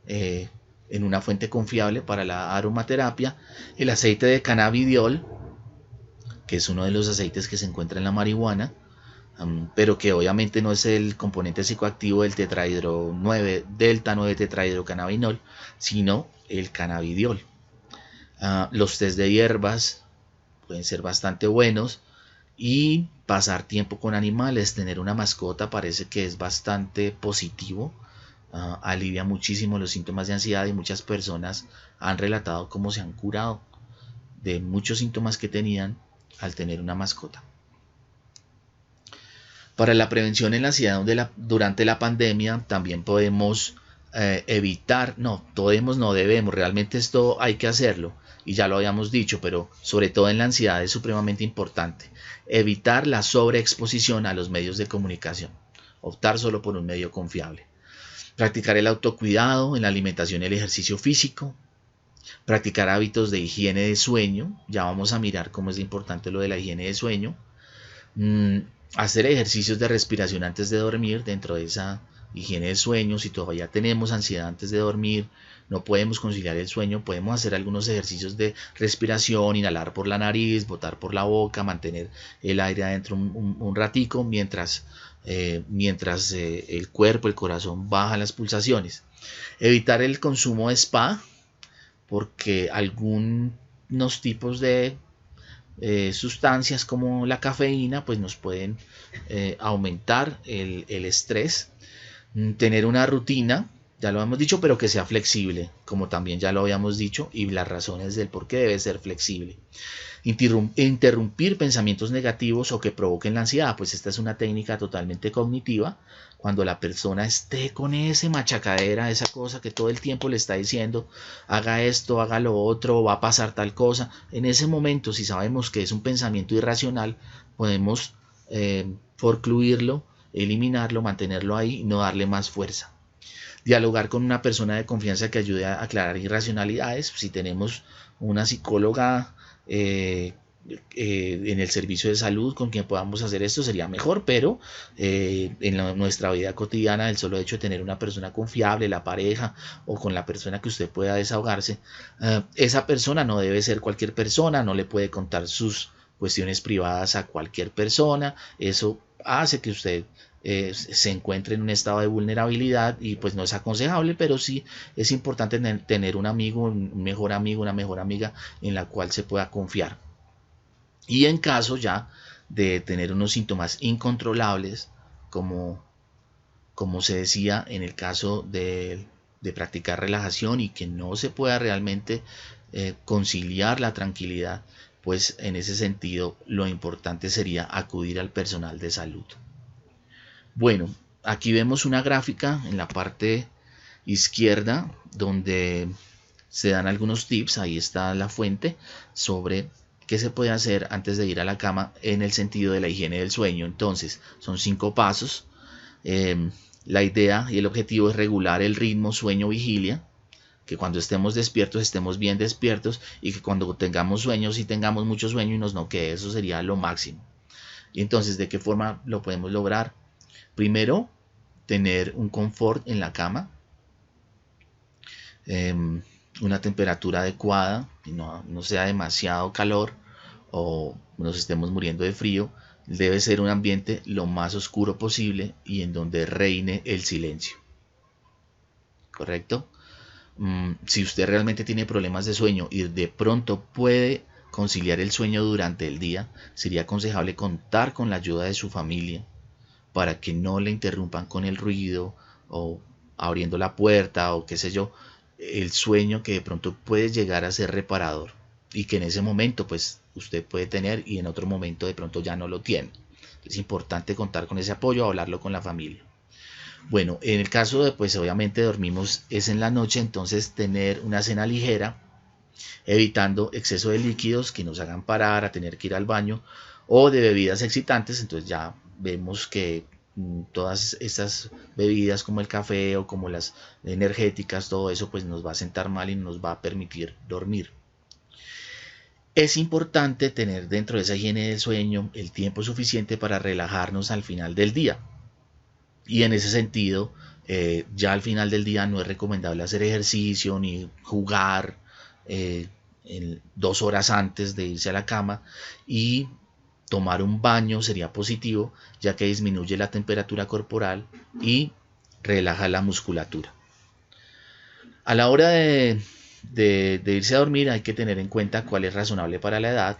en una fuente confiable para la aromaterapia. El aceite de cannabidiol, que es uno de los aceites que se encuentra en la marihuana, pero que obviamente no es el componente psicoactivo del delta 9 tetrahidrocannabinol, sino el cannabidiol. Los test de hierbas pueden ser bastante buenos y pasar tiempo con animales, tener una mascota parece que es bastante positivo, alivia muchísimo los síntomas de ansiedad y muchas personas han relatado cómo se han curado de muchos síntomas que tenían al tener una mascota. Para la prevención en la ansiedad durante la pandemia también podemos debemos, realmente esto hay que hacerlo y ya lo habíamos dicho, pero sobre todo en la ansiedad es supremamente importante evitar la sobreexposición a los medios de comunicación, optar solo por un medio confiable, practicar el autocuidado en la alimentación y el ejercicio físico, practicar hábitos de higiene de sueño, ya vamos a mirar cómo es importante lo de la higiene de sueño, hacer ejercicios de respiración antes de dormir dentro de esa higiene de sueño. Si todavía tenemos ansiedad antes de dormir, no podemos conciliar el sueño, podemos hacer algunos ejercicios de respiración, inhalar por la nariz, botar por la boca, mantener el aire adentro un ratico mientras el cuerpo, el corazón baja las pulsaciones. Evitar el consumo de spa, porque algunos tipos de sustancias como la cafeína pues nos pueden aumentar el estrés. Tener una rutina, ya lo hemos dicho, pero que sea flexible, como también ya lo habíamos dicho, y las razones del por qué debe ser flexible. Interrumpir pensamientos negativos o que provoquen la ansiedad, pues esta es una técnica totalmente cognitiva. Cuando la persona esté con ese machacadera, esa cosa que todo el tiempo le está diciendo, haga esto, haga lo otro, va a pasar tal cosa, en ese momento, si sabemos que es un pensamiento irracional, podemos forcluirlo, eliminarlo, mantenerlo ahí y no darle más fuerza. Dialogar con una persona de confianza que ayude a aclarar irracionalidades. Si tenemos una psicóloga en el servicio de salud con quien podamos hacer esto sería mejor, pero en nuestra vida cotidiana el solo hecho de tener una persona confiable, la pareja o con la persona que usted pueda desahogarse, esa persona no debe ser cualquier persona, no le puede contar sus cuestiones privadas a cualquier persona. Eso hace que usted se encuentre en un estado de vulnerabilidad y pues no es aconsejable, pero sí es importante tener un amigo, un mejor amigo, una mejor amiga en la cual se pueda confiar. Y en caso ya de tener unos síntomas incontrolables, como se decía en el caso de practicar relajación y que no se pueda realmente conciliar la tranquilidad, pues en ese sentido lo importante sería acudir al personal de salud. Bueno, aquí vemos una gráfica en la parte izquierda donde se dan algunos tips, ahí está la fuente, sobre qué se puede hacer antes de ir a la cama en el sentido de la higiene del sueño. Entonces, son 5 pasos. La idea y el objetivo es regular el ritmo sueño-vigilia, que cuando estemos despiertos estemos bien despiertos y que cuando tengamos sueños y tengamos mucho sueño y nos noquee, eso sería lo máximo. Y entonces, ¿de qué forma lo podemos lograr? Primero, tener un confort en la cama, una temperatura adecuada, y no sea demasiado calor o nos estemos muriendo de frío. Debe ser un ambiente lo más oscuro posible y en donde reine el silencio. ¿Correcto? Si usted realmente tiene problemas de sueño y de pronto puede conciliar el sueño durante el día, sería aconsejable contar con la ayuda de su familia para que no le interrumpan con el ruido o abriendo la puerta o qué sé yo, el sueño que de pronto puede llegar a ser reparador y que en ese momento pues usted puede tener y en otro momento de pronto ya no lo tiene. Es importante contar con ese apoyo, hablarlo con la familia. Bueno, en el caso de pues obviamente dormimos es en la noche, entonces tener una cena ligera, evitando exceso de líquidos que nos hagan parar a tener que ir al baño o de bebidas excitantes. Entonces ya vemos que todas estas bebidas como el café o como las energéticas, todo eso pues nos va a sentar mal y nos va a permitir dormir. Es importante tener dentro de esa higiene del sueño el tiempo suficiente para relajarnos al final del día. Y en ese sentido, ya al final del día no es recomendable hacer ejercicio ni jugar 2 horas antes de irse a la cama, y tomar un baño sería positivo, ya que disminuye la temperatura corporal y relaja la musculatura. A la hora de irse a dormir hay que tener en cuenta cuál es razonable para la edad.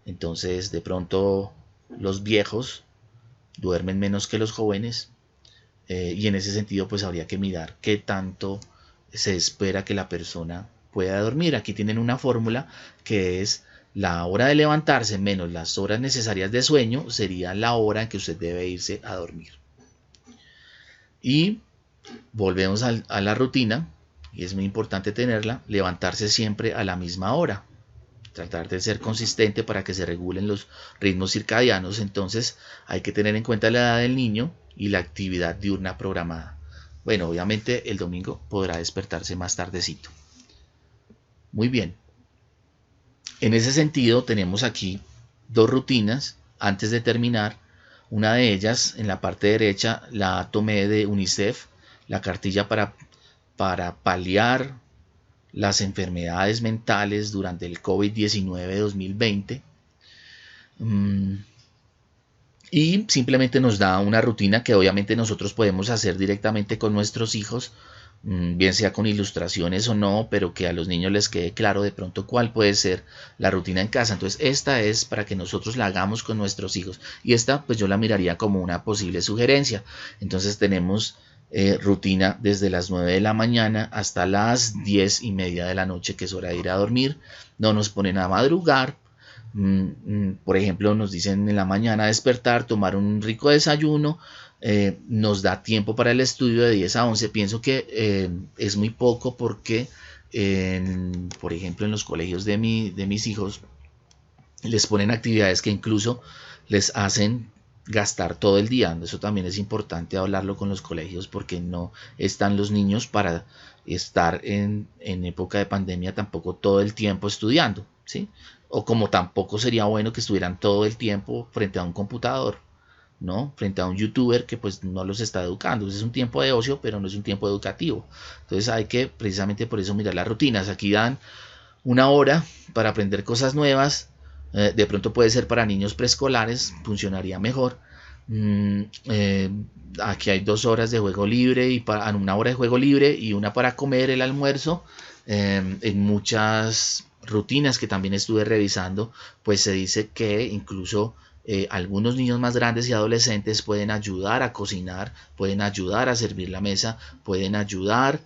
Entonces, de pronto los viejos duermen menos que los jóvenes, y en ese sentido pues habría que mirar qué tanto se espera que la persona pueda dormir. Aquí tienen una fórmula que es la hora de levantarse menos las horas necesarias de sueño, sería la hora en que usted debe irse a dormir. Y volvemos a la rutina, y es muy importante tenerla, levantarse siempre a la misma hora, tratar de ser consistente para que se regulen los ritmos circadianos. Entonces hay que tener en cuenta la edad del niño y la actividad diurna programada. Bueno, obviamente el domingo podrá despertarse más tardecito. Muy bien. En ese sentido tenemos aquí 2 rutinas antes de terminar. Una de ellas, en la parte derecha, la tomé de UNICEF, la cartilla para paliar las enfermedades mentales durante el COVID-19 2020. Y simplemente nos da una rutina que obviamente nosotros podemos hacer directamente con nuestros hijos, bien sea con ilustraciones o no, pero que a los niños les quede claro de pronto cuál puede ser la rutina en casa. Entonces esta es para que nosotros la hagamos con nuestros hijos, y esta pues yo la miraría como una posible sugerencia. Entonces tenemos rutina desde las 9 de la mañana hasta las 10:30 de la noche, que es hora de ir a dormir. No nos ponen a madrugar. Por ejemplo, nos dicen en la mañana despertar, tomar un rico desayuno, nos da tiempo para el estudio de 10 a 11. Pienso que es muy poco porque, por ejemplo, en los colegios de mis hijos les ponen actividades que incluso les hacen gastar todo el día. Eso también es importante hablarlo con los colegios, porque no están los niños para estar en época de pandemia tampoco todo el tiempo estudiando, ¿sí? O como tampoco sería bueno que estuvieran todo el tiempo frente a un computador, ¿no? Frente a un youtuber que pues no los está educando. Es un tiempo de ocio, pero no es un tiempo educativo. Entonces hay que precisamente por eso mirar las rutinas. Aquí dan 1 hora para aprender cosas nuevas. De pronto puede ser para niños preescolares, funcionaría mejor. Aquí hay 2 horas de juego libre, y 1 hora de juego libre y una para comer el almuerzo. En muchas rutinas que también estuve revisando, pues se dice que incluso algunos niños más grandes y adolescentes pueden ayudar a cocinar, pueden ayudar a servir la mesa, pueden ayudar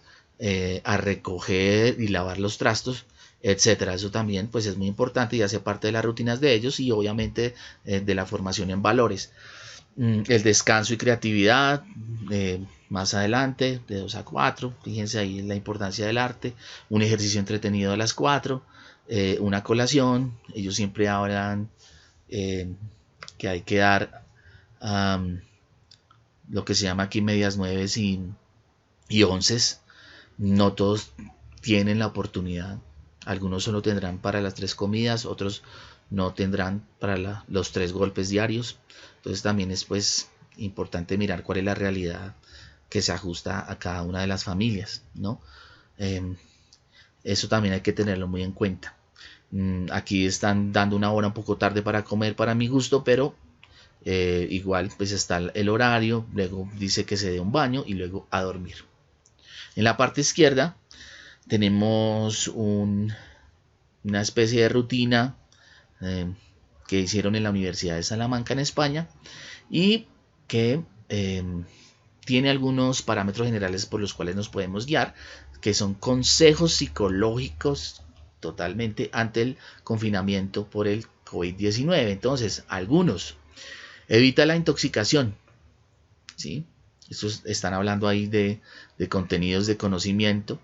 a recoger y lavar los trastos, etcétera. Eso también pues es muy importante y hace parte de las rutinas de ellos, y obviamente de la formación en valores. El descanso y creatividad, más adelante, de 2 a 4, fíjense ahí la importancia del arte, un ejercicio entretenido a las 4, una colación, ellos siempre hablan que hay que dar lo que se llama aquí medias 9 y 11, no todos tienen la oportunidad, algunos solo tendrán para las 3 comidas, otros no tendrán para los 3 golpes diarios, entonces también es pues importante mirar cuál es la realidad que se ajusta a cada una de las familias, ¿no? Eso también hay que tenerlo muy en cuenta. Aquí están dando una hora un poco tarde para comer para mi gusto, pero igual pues está el horario, luego dice que se dé un baño y luego a dormir. En la parte izquierda tenemos una especie de rutina que hicieron en la Universidad de Salamanca en España y que tiene algunos parámetros generales por los cuales nos podemos guiar, que son consejos psicológicos totalmente ante el confinamiento por el COVID-19. Entonces, algunos: evita la intoxicación, ¿sí? Estos están hablando ahí de contenidos de conocimiento,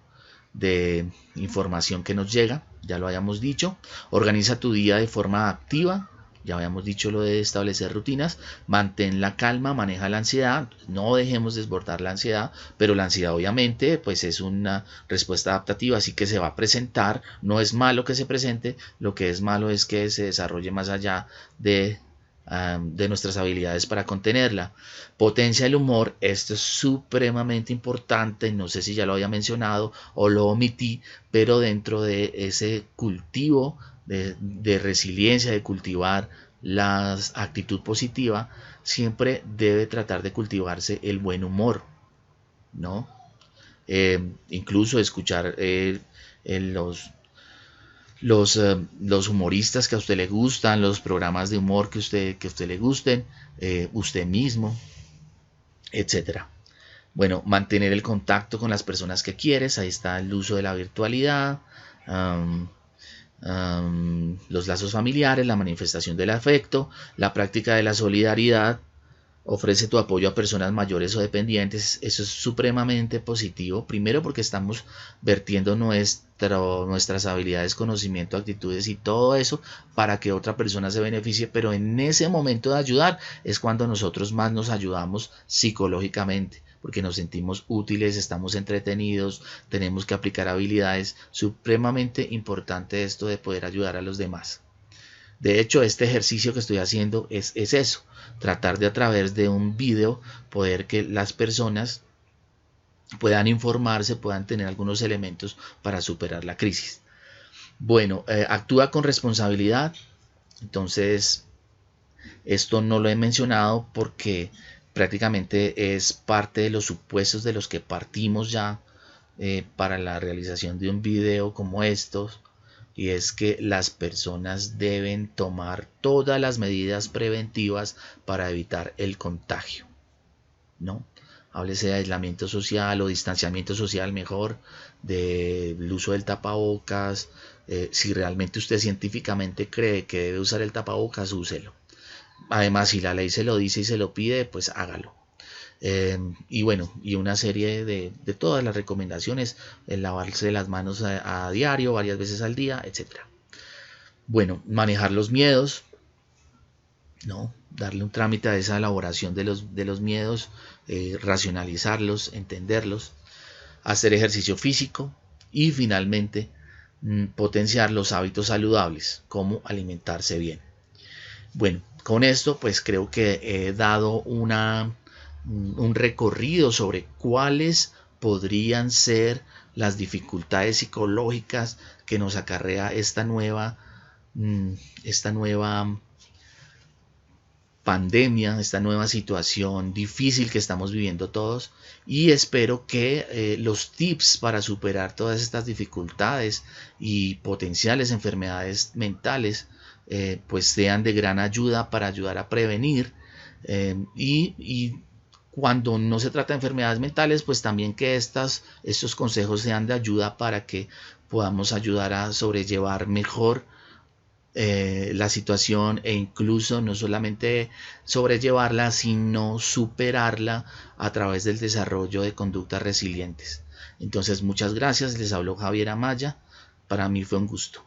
de información que nos llega, ya lo habíamos dicho. Organiza tu día de forma activa, ya habíamos dicho lo de establecer rutinas. Mantén la calma, maneja la ansiedad, no dejemos desbordar la ansiedad, pero la ansiedad obviamente pues es una respuesta adaptativa, así que se va a presentar, no es malo que se presente, lo que es malo es que se desarrolle más allá de nuestras habilidades para contenerla. Potencia el humor, esto es supremamente importante, no sé si ya lo había mencionado o lo omití, pero dentro de ese cultivo de resiliencia, de cultivar la actitud positiva, siempre debe tratar de cultivarse el buen humor, ¿no? Incluso escuchar los humoristas que a usted le gustan, los programas de humor que a usted le gusten, usted mismo, etcétera. Bueno, mantener el contacto con las personas que quieres, ahí está el uso de la virtualidad, los lazos familiares, la manifestación del afecto, la práctica de la solidaridad. Ofrece tu apoyo a personas mayores o dependientes. Eso es supremamente positivo. Primero porque estamos vertiendo nuestras habilidades, conocimiento, actitudes y todo eso para que otra persona se beneficie. Pero en ese momento de ayudar es cuando nosotros más nos ayudamos psicológicamente. Porque nos sentimos útiles, estamos entretenidos, tenemos que aplicar habilidades. Supremamente importante esto de poder ayudar a los demás. De hecho, este ejercicio que estoy haciendo es eso, tratar de a través de un video poder que las personas puedan informarse, puedan tener algunos elementos para superar la crisis. Bueno, actúa con responsabilidad. Entonces, esto no lo he mencionado porque prácticamente es parte de los supuestos de los que partimos ya para la realización de un video como estos. Y es que las personas deben tomar todas las medidas preventivas para evitar el contagio, ¿no? Háblese de aislamiento social o distanciamiento social mejor, del uso del tapabocas. Si realmente usted científicamente cree que debe usar el tapabocas, úselo. Además, si la ley se lo dice y se lo pide, pues hágalo. Y bueno, y una serie de todas las recomendaciones, el lavarse las manos a diario, varias veces al día, etc. Bueno, manejar los miedos, ¿no? Darle un trámite a esa elaboración de los miedos, racionalizarlos, entenderlos, hacer ejercicio físico y finalmente potenciar los hábitos saludables, como alimentarse bien. Bueno, con esto pues creo que he dado un recorrido sobre cuáles podrían ser las dificultades psicológicas que nos acarrea esta nueva pandemia, esta nueva situación difícil que estamos viviendo todos, y espero que los tips para superar todas estas dificultades y potenciales enfermedades mentales pues sean de gran ayuda para ayudar a prevenir y cuando no se trata de enfermedades mentales, pues también que estos consejos sean de ayuda para que podamos ayudar a sobrellevar mejor la situación e incluso no solamente sobrellevarla, sino superarla a través del desarrollo de conductas resilientes. Entonces, muchas gracias. Les habló Javier Amaya. Para mí fue un gusto.